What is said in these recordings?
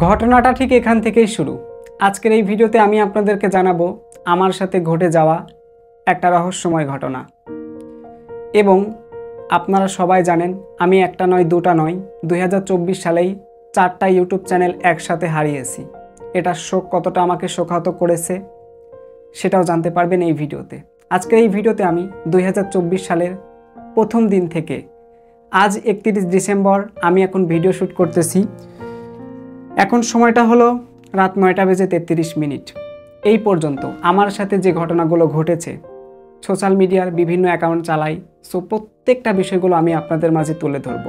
ঘটনাটা ঠিক এখান থেকেই শুরু। আজকের এই ভিডিওতে আমি আপনাদেরকে জানাবো আমার সাথে ঘটে যাওয়া একটা রহস্যময় ঘটনা। এবং আপনারা সবাই জানেন আমি একটা নয় দুটা নয় 2024 সালেই 4টা ইউটিউব চ্যানেল একসাথে হারিয়েছি। এটা শোক কতটা আমাকে শোকাহত করেছে সেটাও জানতে পারবেন এই ভিডিওতে। আজকের এই ভিডিওতে আমি 2024 সালের প্রথম দিন থেকে আজ 31 ডিসেম্বর আমি এখন ভিডিও শ্যুট করতেছি। এখন সময়টা হলো রাত 9:33। এই পর্যন্ত আমার সাথে যে ঘটনাগুলো ঘটেছে, সোশ্যাল মিডিয়ার বিভিন্ন অ্যাকাউন্ট চালাই, সো প্রত্যেকটা বিষয়গুলো আমি আপনাদের মাঝে তুলে ধরব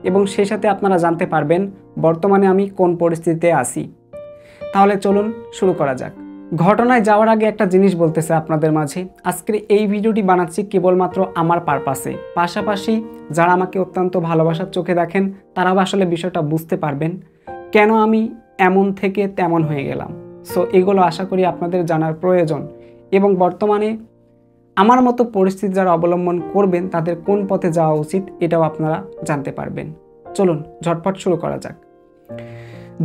এবং সেই সাথে আপনারা জানতে পারবেন বর্তমানে আমি কোন পরিস্থিতিতে আছি। তাহলে চলুন শুরু করা যাক। ঘটনায় যাওয়ার আগে একটা জিনিস বলতেছে আপনাদের মাঝে, আজকের এই ভিডিওটি বানাচ্ছি কেবলমাত্র আমার পারপাসে। পাশাপাশি যারা আমাকে অত্যন্ত ভালোবাসার চোখে দেখেন তারাও আসলে বিষয়টা বুঝতে পারবেন কেন আমি এমন থেকে তেমন হয়ে গেলাম। সো এগুলো আশা করি আপনাদের জানার প্রয়োজন এবং বর্তমানে আমার মতো পরিস্থিতি যারা অবলম্বন করবেন তাদের কোন পথে যাওয়া উচিত এটাও আপনারা জানতে পারবেন। চলুন ঝটপট শুরু করা যাক।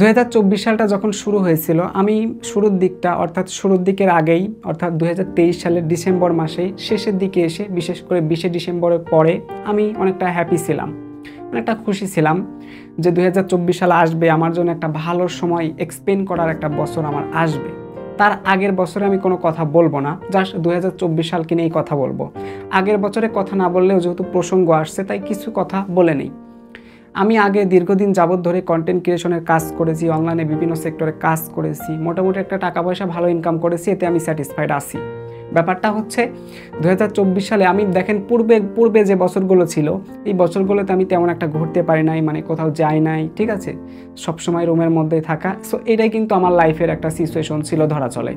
2024 সালটা যখন শুরু হয়েছিল, আমি শুরুর দিকটা অর্থাৎ শুরুর দিকের আগেই অর্থাৎ 2023 সালের ডিসেম্বর মাসেই শেষের দিকে এসে বিশেষ করে 20 ডিসেম্বরের পরে আমি অনেকটা হ্যাপি ছিলাম, অনেকটা খুশি ছিলাম যে 2024 সাল আসবে, আমার জন্য একটা ভালো সময় এক্সপেন্ড করার একটা বছর আমার আসবে। তার আগের বছরে আমি কোনো কথা বলবো না, জাস্ট 2024 সালকে নিয়েই কথা বলবো। আগের বছরে কথা না বললেও যেহেতু প্রসঙ্গ আসছে তাই কিছু কথা বলে নেই। আমি আগে দীর্ঘদিন যাবৎ ধরে কন্টেন্ট ক্রিয়েশনের কাজ করেছি, অনলাইনে বিভিন্ন সেক্টরে কাজ করেছি, মোটামুটি একটা টাকা পয়সা ভালো ইনকাম করেছি, এতে আমি স্যাটিসফাইড আছি। ব্যাপারটা হচ্ছে 2024 সালে আমি দেখেন পূর্বে যে বছরগুলো ছিল এই বছরগুলোতে আমি তেমন একটা ঘুরতে পারি নাই, মানে কোথাও যাই নাই, ঠিক আছে, সবসময় রুমের মধ্যেই থাকা। সো এটাই কিন্তু আমার লাইফের একটা সিচুয়েশন ছিল ধরা চলে।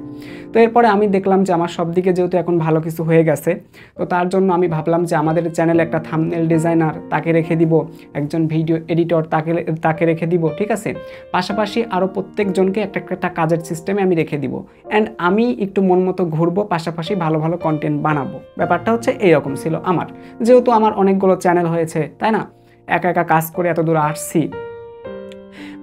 তো এরপরে আমি দেখলাম যে আমার সব দিকে যেহেতু এখন ভালো কিছু হয়ে গেছে, তো তার জন্য আমি ভাবলাম যে আমাদের চ্যানেলে একটা থাম্বনেল ডিজাইনার তাকে রেখে দিব, একজন ভিডিও এডিটর তাকে রেখে দিব, ঠিক আছে, পাশাপাশি আরও প্রত্যেকজনকে একটা কাজের সিস্টেমে আমি রেখে দিব অ্যান্ড আমি একটু মন মতো ঘুরবো, পাশাপাশি ভালো ভালো কন্টেন্ট বানাবো। ব্যাপারটা হচ্ছে এইরকম ছিল আমার, যেহেতু আমার অনেকগুলো চ্যানেল হয়েছে তাই না, একা একা কাজ করে এত দূর আসছি।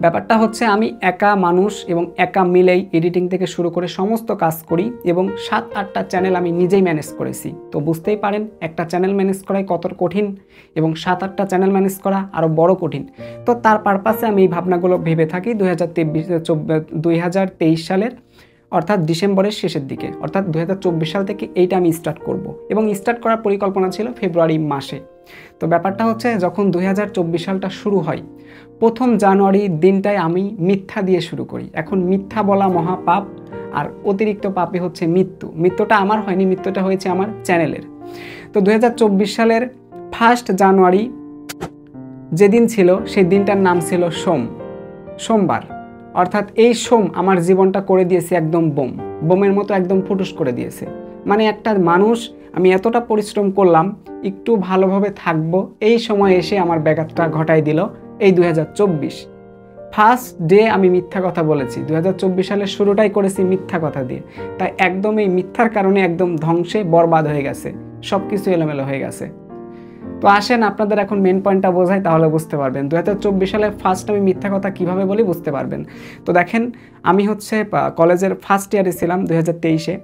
ব্যাপারটা হচ্ছে আমি একা মানুষ এবং একা মিলেই এডিটিং থেকে শুরু করে সমস্ত কাজ করি এবং 7-8টা চ্যানেল আমি নিজেই ম্যানেজ করেছি। তো বুঝতেই পারেন একটা চ্যানেল ম্যানেজ করাই কত কঠিন এবং 7-8টা চ্যানেল ম্যানেজ করা আরও বড় কঠিন। তো তার পারপাসে আমি এই ভাবনাগুলো ভেবে থাকি 2023 সালের অর্থাৎ ডিসেম্বরের শেষের দিকে, অর্থাৎ 2024 সাল থেকে এইটা আমি স্টার্ট করব এবং স্টার্ট করার পরিকল্পনা ছিল ফেব্রুয়ারি মাসে। তো ব্যাপারটা হচ্ছে যখন 2024 সালটা শুরু হয়, 1 জানুয়ারি দিনটায় আমি মিথ্যা দিয়ে শুরু করি। এখন মিথ্যা বলা মহাপাপ, আর অতিরিক্ত পাপে হচ্ছে মৃত্যু। মৃত্যুটা আমার হয়নি, মৃত্যুটা হয়েছে আমার চ্যানেলের। তো 2024 সালের 1 জানুয়ারি যেদিন ছিল সেই দিনটার নাম ছিল সোমবার, অর্থাৎ এই সোম আমার জীবনটা করে দিয়েছে একদম বোমের মতো একদম ফুটুস করে দিয়েছে। মানে একটা মানুষ, আমি এতটা পরিশ্রম করলাম একটু ভালোভাবে থাকবো, এই সময় এসে আমার ব্যাঘাতটা ঘটাই দিল এই 2024 ফার্স্ট ডে আমি মিথ্যা কথা বলেছি। 2024 সালের শুরুটাই করেছি মিথ্যা কথা দিয়ে, তাই একদম এই মিথ্যার কারণে একদম ধ্বংসে বরবাদ হয়ে গেছে, সব কিছু এলোমেলো হয়ে গেছে। তো আসেন আপনাদের এখন মেন পয়েন্টটা বোঝাই, তাহলে বুঝতে পারবেন 2024 সালে ফার্স্ট আমি মিথ্যা কথা কিভাবে বলি বুঝতে পারবেন। তো দেখেন আমি হচ্ছে কলেজের ফার্স্ট ইয়ারে ছিলাম 2023-এ।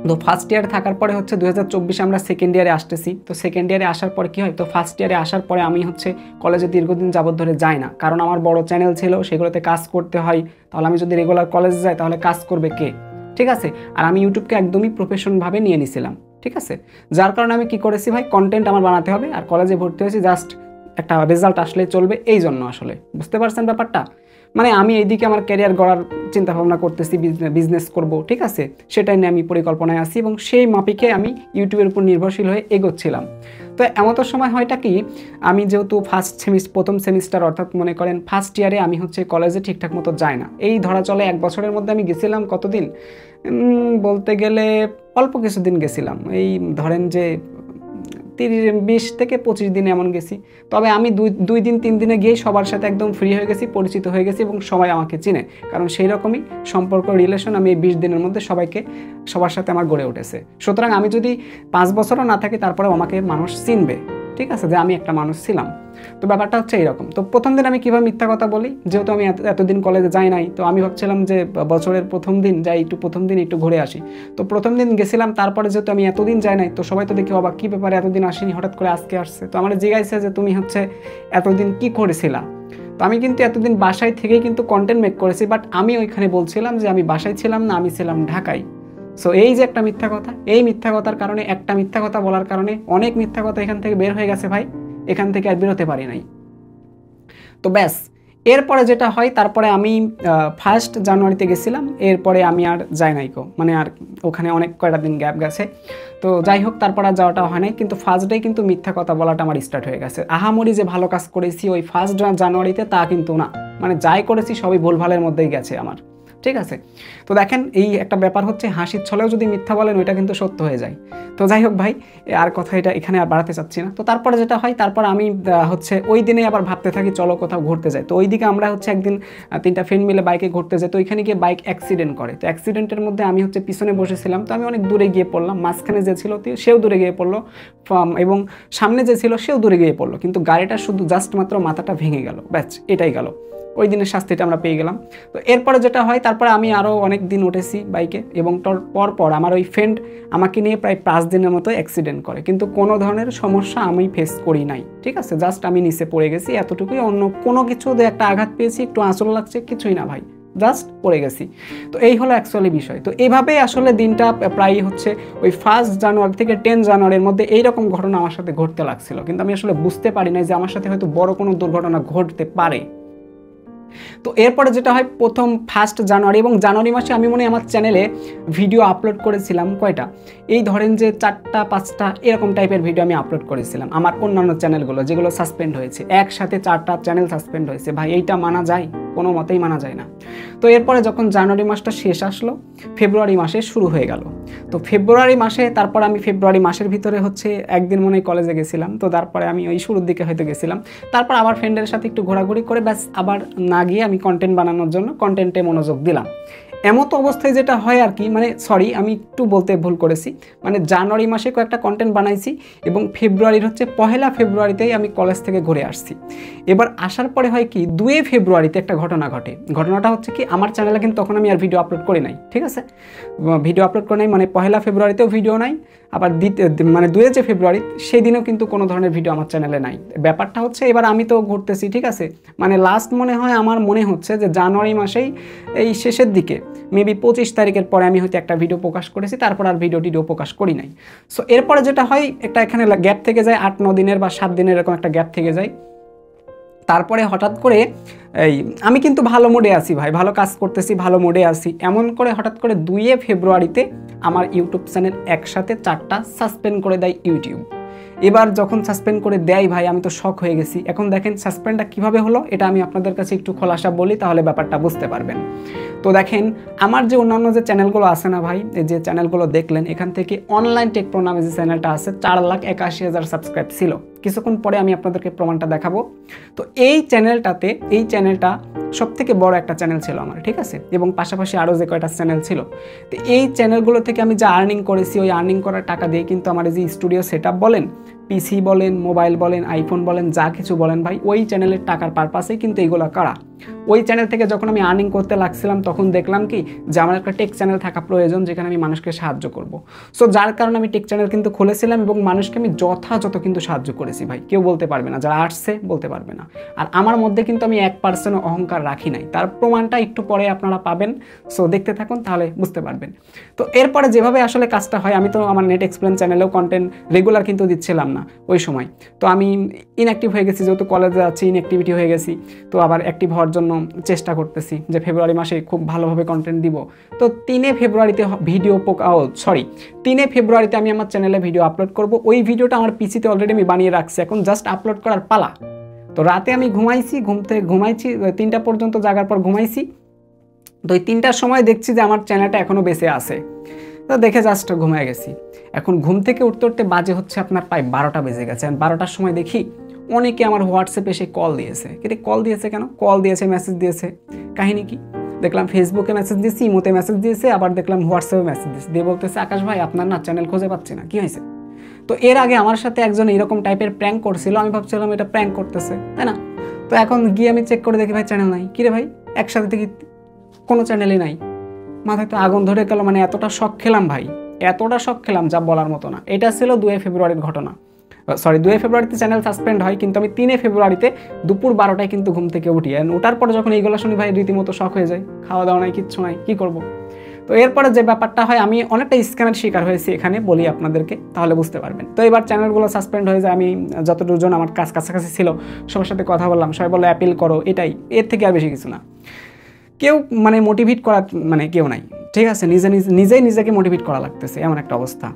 তো ফার্স্ট ইয়ারে থাকার পরে হচ্ছে 2024 আমরা সেকেন্ড ইয়ারে আসতেছি। তো সেকেন্ড ইয়ারে আসার পরে কী হয়, তো ফার্স্ট ইয়ারে আসার পরে আমি হচ্ছে কলেজে দীর্ঘদিন যাবত ধরে যাই না, কারণ আমার বড় চ্যানেল ছিল, সেগুলোতে কাজ করতে হয়। তাহলে আমি যদি রেগুলার কলেজে যাই তাহলে কাজ করবে কে, ঠিক আছে। আর আমি ইউটিউবকে একদমই প্রফেশনভাবে নিয়ে নিছিলাম, ঠিক আছে। যার কারণে আমি কি করেছি ভাই, কন্টেন্ট আমার বানাতে হবে, আর কলেজে ভর্তি হয়েছি জাস্ট একটা রেজাল্ট আসলে চলবে, এই জন্য আসলে বুঝতে পারছেন ব্যাপারটা। মানে আমি এইদিকে আমার ক্যারিয়ার গড়ার চিন্তা ভাবনা করতেছি, বিজনেস করব, ঠিক আছে, সেটাই নিয়ে আমি পরিকল্পনায় আছি এবং সেই মাপিকে আমি ইউটিউবের উপর নির্ভরশীল হয়ে এগোচ্ছিলাম। তো এমন তো সময় হয়টা কি, আমি যেহেতু প্রথম সেমিস্টার অর্থাৎ মনে করেন ফার্স্ট ইয়ারে আমি হচ্ছে কলেজে ঠিকঠাক মতো যাই না। এই ধরা চলে 1 বছরের মধ্যে আমি গেছিলাম কতদিন, বলতে গেলে অল্প কিছুদিন গেছিলাম, এই ধরেন যে 20 থেকে 25 দিন এমন গেছি। তবে আমি 2 দিন 3 দিনে গিয়ে সবার সাথে একদম ফ্রি হয়ে গেছি, পরিচিত হয়ে গেছি এবং সবাই আমাকে চিনে, কারণ সেই রকমই সম্পর্ক রিলেশন আমি এই 20 দিনের মধ্যে সবার সাথে আমার গড়ে উঠেছে। সুতরাং আমি যদি 5 বছরও না থাকি তারপরেও আমাকে মানুষ চিনবে, ঠিক আছে, যে আমি একটা মানুষ ছিলাম। তো ব্যাপারটা হচ্ছে এইরকম। তো প্রথম দিন আমি কীভাবে মিথ্যা কথা বলি, যেহেতু আমি এতদিন কলেজে যাই নাই, তো আমি ভাবছিলাম যে বছরের প্রথম দিন যাই, একটু প্রথম দিন একটু ঘুরে আসি। তো প্রথম দিন গেছিলাম, তারপরে যেহেতু আমি এতদিন যাই নাই, তো সবাই তো দেখি অবাক, কী ব্যাপারে এতদিন আসিনি, হঠাৎ করে আজকে আসছে। তো আমার জিজ্ঞাসা যে তুমি হচ্ছে এতদিন কি করেছিলা। তো আমি কিন্তু এতদিন বাসায় থেকেই কিন্তু কন্টেন্ট মেক করেছি, বাট আমি ওইখানে বলছিলাম যে আমি বাসায় ছিলাম না, আমি ছিলাম ঢাকায়। সো এই যে একটা মিথ্যা কথা, এই মিথ্যা কথার কারণে, একটা মিথ্যা কথা বলার কারণে অনেক মিথ্যা কথা এখান থেকে বের হয়ে গেছে ভাই, এখান থেকে আর বেরোতে পারি নাই। তো ব্যাস, এরপরে যেটা হয়, তারপরে আমি 1 জানুয়ারিতে গেছিলাম, এরপরে আমি আর যাই নাই মানে আর ওখানে অনেক কয়টা দিন গ্যাপ গেছে। তো যাই হোক, তারপর আর যাওয়াটা হয় নাই, কিন্তু ফার্স্ট ডে কিন্তু মিথ্যা কথা বলাটা আমার স্টার্ট হয়ে গেছে। আহামরি যে ভালো কাজ করেছি ওই 1 জানুয়ারিতে তা কিন্তু না, মানে যাই করেছি সবই ভুলভালের মধ্যেই গেছে আমার, ঠিক আছে। তো দেখেন, এই একটা ব্যাপার হচ্ছে, হাসির ছলেও যদি মিথ্যা বলেন ওইটা কিন্তু সত্য হয়ে যায়। তো যাই হোক ভাই, আর কথা এটা এখানে আর বাড়াতে চাচ্ছি না। তো তারপরে যেটা হয়, তারপর আমি হচ্ছে ওই দিনে আবার ভাবতে থাকি চলো কোথাও ঘুরতে যাই। তো ওইদিকে আমরা হচ্ছে একদিন 3টা ফ্রেন্ড মিলে বাইকে ঘুরতে যাই। তো ওইখানে গিয়ে বাইক অ্যাক্সিডেন্ট করে। তো অ্যাক্সিডেন্টের মধ্যে আমি হচ্ছে পিছনে বসেছিলাম, তো আমি অনেক দূরে গিয়ে পড়লাম, মাঝখানে যে ছিল সেও দূরে গিয়ে পড়লো, এবং সামনে যে ছিল সেও দূরে গিয়ে পড়লো, কিন্তু গাড়িটা শুধু জাস্ট মাত্র মাথাটা ভেঙে গেল, ব্যাস এটাই গেল। ওই দিনের শাস্তিটা আমরা পেয়ে গেলাম। তো এরপরে যেটা হয়, তারপরে আমি আরও অনেক দিন উঠেছি বাইকে, এবং পর আমার ওই ফ্রেন্ড আমাকে নিয়ে প্রায় 5 দিনের মতো অ্যাক্সিডেন্ট করে, কিন্তু কোনো ধরনের সমস্যা আমি ফেস করি নাই, ঠিক আছে। জাস্ট আমি নিচে পড়ে গেছি এতটুকুই, অন্য কোনো কিছু যে একটা আঘাত পেয়েছি, একটু আঁচল লাগছে, কিছুই না ভাই, জাস্ট পড়ে গেছি। তো এই হলো অ্যাকচুয়ালি বিষয়। তো এইভাবেই আসলে দিনটা প্রায় হচ্ছে ওই 1 জানুয়ারি থেকে 10 জানুয়ারির মধ্যে এইরকম ঘটনা আমার সাথে ঘটতে লাগছিল, কিন্তু আমি আসলে বুঝতে পারি নাই যে আমার সাথে হয়তো বড় কোনো দুর্ঘটনা ঘটতে পারে। তো এরপরে যেটা হয়, প্রথম 1 জানুয়ারি এবং জানুয়ারি মাসে আমি মনে হয় আমার চ্যানেলে ভিডিও আপলোড করেছিলাম কয়টা, এই ধরেন যে 4টা 5টা এরকম টাইপের ভিডিও আমি আপলোড করেছিলাম আমার অন্যান্য চ্যানেলগুলো, যেগুলো সাসপেন্ড হয়েছে। একসাথে 4টা চ্যানেল সাসপেন্ড হয়েছে ভাই, এইটা মানা যায়? কোনো মতেই মানা যায় না। তো এরপরে যখন জানুয়ারি মাসটা শেষ আসলো, ফেব্রুয়ারি মাসে শুরু হয়ে গেল। তো ফেব্রুয়ারি মাসে, তারপর আমি ফেব্রুয়ারি মাসের ভিতরে হচ্ছে একদিন মনে হয় কলেজে গেছিলাম। তো তারপরে আমি ওই শুরুর দিকে হয়তো গেছিলাম, তারপর আবার ফ্রেন্ডের সাথে একটু ঘোরাঘুরি করে ব্যাস আবার না গিয়ে আমি কন্টেন্ট বানানোর জন্য কন্টেন্টে মনোযোগ দিলাম। এমতো অবস্থায় যেটা হয় আর কি, মানে সরি আমি একটু বলতে ভুল করেছি, মানে জানুয়ারি মাসে কয়েকটা কন্টেন্ট বানাইছি, এবং ফেব্রুয়ারির হচ্ছে 1 ফেব্রুয়ারিতেই আমি কলেজ থেকে ঘুরে আসছি। এবার আসার পরে হয় কি, 2 ফেব্রুয়ারিতে একটা ঘটনা ঘটে। ঘটনাটা হচ্ছে কি, আমার চ্যানেলে কিন্তু তখন আমি আর ভিডিও আপলোড করি নাই, ঠিক আছে, ভিডিও আপলোড করি নাই, মানে 1 ফেব্রুয়ারিতেও ভিডিও নাই, আবার মানে 2 ফেব্রুয়ারি সেই দিনেও কিন্তু কোনো ধরনের ভিডিও আমার চ্যানেলে নাই। ব্যাপারটা হচ্ছে, এবার আমি তো ঘুরতেছি, ঠিক আছে, মানে লাস্ট মনে হয় আমার মনে হচ্ছে যে জানুয়ারি মাসেই এই শেষের দিকে মেবি 25 তারিখের পরে আমি হয়তো একটা ভিডিও প্রকাশ করেছি, তারপর আর ভিডিও প্রকাশ করি নাই। সো এরপরে যেটা হয়, একটা এখানে গ্যাপ থেকে যায়, 8-9 দিনের বা 7 দিনের এরকম একটা গ্যাপ থেকে যায়। তারপরে হঠাৎ করে আমি কিন্তু ভালো মোডে আছি ভাই, ভালো কাজ করতেছি, ভালো মোডে আছি, এমন করে হঠাৎ করে 2 ফেব্রুয়ারিতে আমার ইউটিউব চ্যানেল একসাথে 4টা সাসপেন্ড করে দেয় ইউটিউব। এবার যখন সাসপেন্ড করে দেয় ভাই, আমি তো শক হয়ে গেছি। এখন দেখেন সাসপেন্ডটা কিভাবে হলো, এটা আমি আপনাদের কাছে একটু খোলাসা বলি, তাহলে ব্যাপারটা বুঝতে পারবেন। তো দেখেন, আমার যে অন্যান্য যে চ্যানেলগুলো আছে না ভাই, এই যে চ্যানেলগুলো দেখলেন, এখান থেকে অনলাইন টেক প্রো নামে যে চ্যানেলটা আছে, 4,81,000 সাবস্ক্রাইব ছিল। কিছুক্ষণ পরে আমি আপনাদেরকে প্রমাণটা দেখাবো। তো এই চ্যানেলটা সবথেকে বড় একটা চ্যানেল ছিল আমার, ঠিক আছে, এবং পাশাপাশি আরও যে কয়টা চ্যানেল ছিল। তো এই চ্যানেলগুলো থেকে আমি যা আর্নিং করেছি, ওই আর্নিং করার টাকা দিয়ে কিন্তু আমার এই যে স্টুডিও সেটআপ বলেন, পিসি বলেন, মোবাইল বলেন, আইফোন বলেন, যা কিছু বলেন ভাই, ওই চ্যানেলের টাকার পারপাসেই কিন্তু এইগুলো করা। ওই চ্যানেল থেকে যখন আমি আর্নিং করতে লাগছিলাম, তখন দেখলাম কি যে আমার একটা টেক চ্যানেল থাকা প্রয়োজন, যেখানে আমি মানুষকে সাহায্য করব। সো যার কারণে আমি টেক চ্যানেল কিন্তু খুলেছিলাম, এবং মানুষকে আমি যথাযথ কিন্তু সাহায্য করেছি ভাই, কেউ বলতে পারবে না, যারা আসছে বলতে পারবে না। আর আমার মধ্যে কিন্তু আমি 1% অহংকার রাখি নাই, তার প্রমাণটা একটু পরে আপনারা পাবেন। সো দেখতে থাকুন, তাহলে বুঝতে পারবেন। তো এরপরে যেভাবে আসলে কাজটা হয়, আমি তো আমার নেট এক্সপ্লেন চ্যানেলেও কন্টেন্ট রেগুলার কিন্তু দিচ্ছিলাম না ওই সময়। তো আমি ইনঅ্যাক্টিভ হয়ে গেছি, যেহেতু কলেজে আছি, ইনঅ্যাক্টিভিটি হয়ে গেছি। তো আবার অ্যাক্টিভ হওয়ার জন্য চেষ্টা করতেছি যে ফেব্রুয়ারি মাসে খুব ভালোভাবে কন্টেন্ট দিব। তো 3 ফেব্রুয়ারিতে 3 ফেব্রুয়ারিতে আমি আমার চ্যানেলে ভিডিও আপলোড করব। ওই ভিডিওটা আমার পিসিতে অলরেডি আমি বানিয়ে রাখছি, এখন জাস্ট আপলোড করার পালা। তো রাতে আমি ঘুমাইছি, 3টা পর্যন্ত জাগার পর ঘুমাইছি। তো ওই 3টার সময় দেখছি যে আমার চ্যানেলটা এখনও বেঁচে আছে। তো দেখে জাস্ট ঘুমিয়ে গেছি। এখন ঘুম থেকে উঠতে বাজে হচ্ছে আপনার প্রায় 12টা বেজে গেছে। 12টার সময় দেখি অনেকে আমার হোয়াটসঅ্যাপে এসে কল দিয়েছে। কিন্তু কল দিয়েছে কেন? কল দিয়েছে, মেসেজ দিয়েছে, কাহিনী কি? দেখলাম ফেসবুকে মেসেজ দিয়েছি, ইমোতে মেসেজ দিয়েছে, আবার দেখলাম হোয়াটসঅ্যাপে মেসেজ দিয়েছে, দিয়ে বলতেছে আকাশ ভাই আপনার না চ্যানেল খুঁজে পাচ্ছি না, কি হয়েছে? তো এর আগে আমার সাথে একজন এরকম টাইপের প্র্যাঙ্ক করছিল, আমি ভাবছিলাম এটা প্র্যাঙ্ক করতেছে, তাই না? তো এখন গিয়ে আমি চেক করে দেখি ভাই চ্যানেল নাই। কিরে ভাই, একসাথে দেখি কোনো চ্যানেলই নাই। মাথায় তো আগুন ধরে গেল, মানে এতটা শক খেলাম ভাই, এতটা শক খেলাম যা বলার মতো না। এটা ছিল 2 ফেব্রুয়ারির ঘটনা, সরি 2 ফেব্রুয়ারিতে চ্যানেল সাসপেন্ড হয়, কিন্তু আমি 3 ফেব্রুয়ারিতে দুপুর 12টায় কিন্তু ঘুম থেকে উঠি। ওঠার পরে যখন এইগুলো শুনি ভাই রীতিমতো শক হয়ে যায়, খাওয়া দাওয়া নাই, কিচ্ছু নাই, কী করবো। তো এরপরে যে ব্যাপারটা হয়, আমি অনেকটা স্ক্যামের শিকার হয়েছি, এখানে বলি আপনাদেরকে, তাহলে বুঝতে পারবেন। তো এবার চ্যানেলগুলো সাসপেন্ড হয়ে যায়। আমি যতটুকুজন আমার কাছাকাছি ছিল সবার সাথে কথা বললাম, সবাই বলে অ্যাপিল করো, এটাই, এর থেকে আর বেশি কিছু না। কেউ মানে মোটিভেট করার মানে কেউ নাই, ঠিক আছে? নিজেই নিজেকে মোটিভেট করা লাগতেছে, এমন একটা অবস্থা।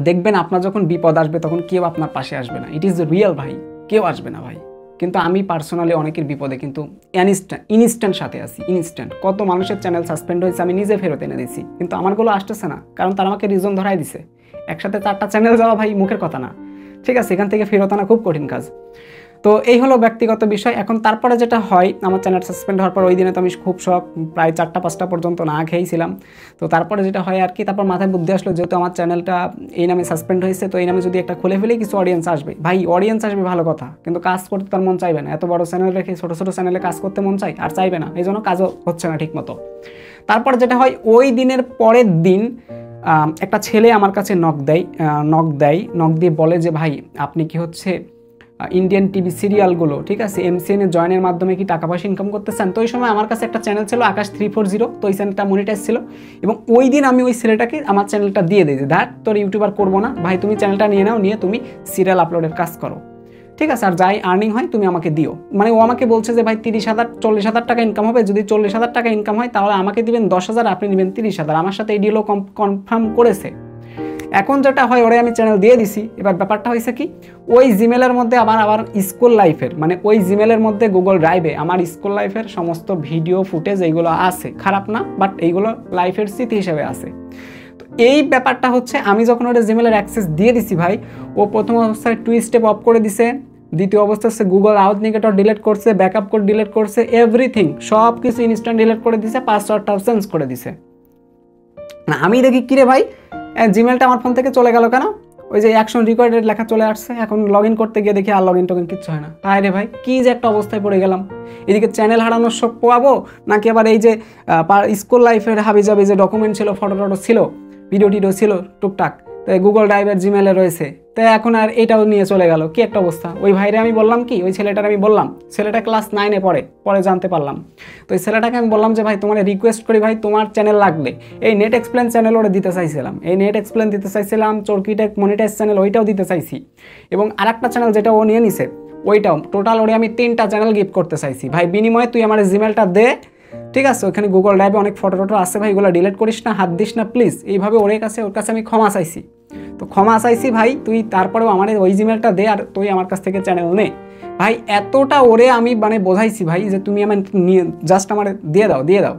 দেখবেন আপনার যখন বিপদ আসবে তখন কেউ আপনার পাশে আসবে না, ইট ইজ রিয়েল ভাই, কেউ আসবে না ভাই। কিন্তু আমি পার্সোনালি অনেকের বিপদে কিন্তু ইনস্ট্যান্ট সাথে আছি, ইনস্ট্যান্ট। কত মানুষের চ্যানেল সাসপেন্ড হয়েছে আমি নিজে ফেরত এনে দিছি, কিন্তু আমারগুলো আসতেছে না, কারণ তারা আমাকে রিজন ধরাই দিছে। একসাথে 4টা চ্যানেল যাওয়া ভাই মুখের কথা না, ঠিক আছে? এখান থেকে ফেরত আনা খুব কঠিন কাজ। তো এই হলো ব্যক্তিগত বিষয়। এখন তারপরে যেটা হয়, আমার চ্যানেল সাসপেন্ড হওয়ার পর ওই দিনে তো আমি খুব শখ, প্রায় 4টা-5টা পর্যন্ত না খেয়েছিলাম। তো তারপরে যেটা হয় আর কি, তারপর মাথায় বুদ্ধি আসলো, যেহেতু আমার চ্যানেলটা এই নামে সাসপেন্ড হয়েছে, তো এই নামে যদি একটা খুলে ফেলে কিছু অডিয়েন্স আসবে। ভাই অডিয়েন্স আসবে ভালো কথা, কিন্তু কাজ করতে তার মন চাইবে না। এত বড় চ্যানেল রেখে ছোটো ছোটো চ্যানেলে কাজ করতে মন চাই, আর চাইবে না, এই জন্য কাজও হচ্ছে না ঠিক মতো। তারপর যেটা হয়, ওই দিনের পরের দিন একটা ছেলে আমার কাছে নক দিয়ে বলে যে ভাই আপনি কি হচ্ছে ইন্ডিয়ান টিভি সিরিয়ালগুলো, ঠিক আছে, এমসিএনে জয়েনের মাধ্যমে কি টাকা পয়সা ইনকাম করতে চান? তো ওই সময় আমার কাছে একটা চ্যানেল ছিল আকাশ 340, তো ওই চ্যানেলটা মনিটাইজ ছিল। এবং ওই দিন আমি ওই ছেলেটাকে আমার চ্যানেলটা দিয়ে দিই যে দ্যাট তোর ইউটিউবার করবো না ভাই, তুমি চ্যানেলটা নিয়ে নাও, নিয়ে তুমি সিরিয়াল আপলোডের কাজ করো, ঠিক আছে, আর যাই আর্নিং হয় তুমি আমাকে দিও। মানে ও আমাকে বলছে যে ভাই 30,000-40,000 টাকা ইনকাম হবে, যদি 40,000 টাকা ইনকাম হয় তাহলে আমাকে দিবেন 10,000, আপনি নেবেন 30,000। আমার সাথে এই ডিলও কনফার্ম করেছে। এখন যেটা হয়, ওরে আমি চ্যানেল দিয়ে দিছি। এবার ব্যাপারটা হয়েছে কি, ওই জিমেলের মধ্যে আবার স্কুল লাইফের, মানে ওই জিমেলের মধ্যে গুগল ড্রাইভে আমার স্কুল লাইফের সমস্ত ভিডিও ফুটেজ এইগুলো আছে, খারাপ না, বাট এইগুলো লাইফের স্মৃতি হিসেবে আছে। তো এই ব্যাপারটা হচ্ছে, আমি যখন ওটা জিমেলের অ্যাক্সেস দিয়ে দিছি ভাই, ও প্রথম অবস্থায় 2 স্টেপ অফ করে দিছে, দ্বিতীয় অবস্থা হচ্ছে গুগল আউথেন্টিকেটর ডিলিট করছে, ব্যাকআপ কোড ডিলিট করছে, এভরিথিং সব কিছু ইনস্ট্যান্ট ডিলিট করে দিছে, পাসওয়ার্ডটাও চেঞ্জ করে দিছে। আমি দেখি কিরে ভাই জিমেলটা আমার ফোন থেকে চলে গেল কেন, ওই যে অ্যাকশন রিকোয়ার্ডেড লেখা চলে আসছে। এখন লগ ইন করতে গিয়ে দেখি আর লগ ইন টোকেন কিচ্ছু হয় না। হায় রে ভাই, কী যে একটা অবস্থায় পড়ে গেলাম। এদিকে চ্যানেল হারানোর শোক পোয়াবো, নাকি আবার এই যে স্কুল লাইফের হাবিজাবি যে ডকুমেন্ট ছিল, ফটো ছিল, ভিডিও টিডিও ছিল টুকটাক, তো গুগল ড্রাইভের জিমেলে রয়েছে, তো এখন আর এটাও নিয়ে চলে গেল। কি একটা অবস্থা। ওই ভাইরে আমি বললাম কি, ওই ছেলেটার আমি বললাম, ছেলেটা ক্লাস 9-এ পরে জানতে পারলাম। তো এই ছেলেটাকে আমি বললাম যে ভাই তোমার রিকোয়েস্ট করি ভাই, তোমার চ্যানেল লাগলে, এই নেট এক্সপ্লেন চ্যানেল ওটা দিতে চাইছিলাম, চরকিটেক মনিটাইজ চ্যানেল ওইটাও দিতে চাইছি, এবং আরেকটা চ্যানেল যেটা ও নিয়ে নিছে ওইটাও, টোটাল ওরে আমি 3টা চ্যানেল গিফট করতে চাইছি। ভাই বিনিময়ে তুই আমার জিমেলটা দে, ঠিক আছে? ওখানে গুগল ড্রাইভে অনেক ফটো আছে ভাই, এগুলো ডিলিট করিস না, হাত দিস না প্লিজ। এইভাবে ওর কাছে আমি ক্ষমা চাইছি। তো ক্ষমা চাইছি ভাই, তুই তারপরেও আমার ওই জিমেলটা দে, আর তুই আমার কাছ থেকে চ্যানেল নে ভাই। এতটা ওরে আমি মানে বোঝাইছি ভাই যে তুমি আমার জাস্ট আমার দিয়ে দাও,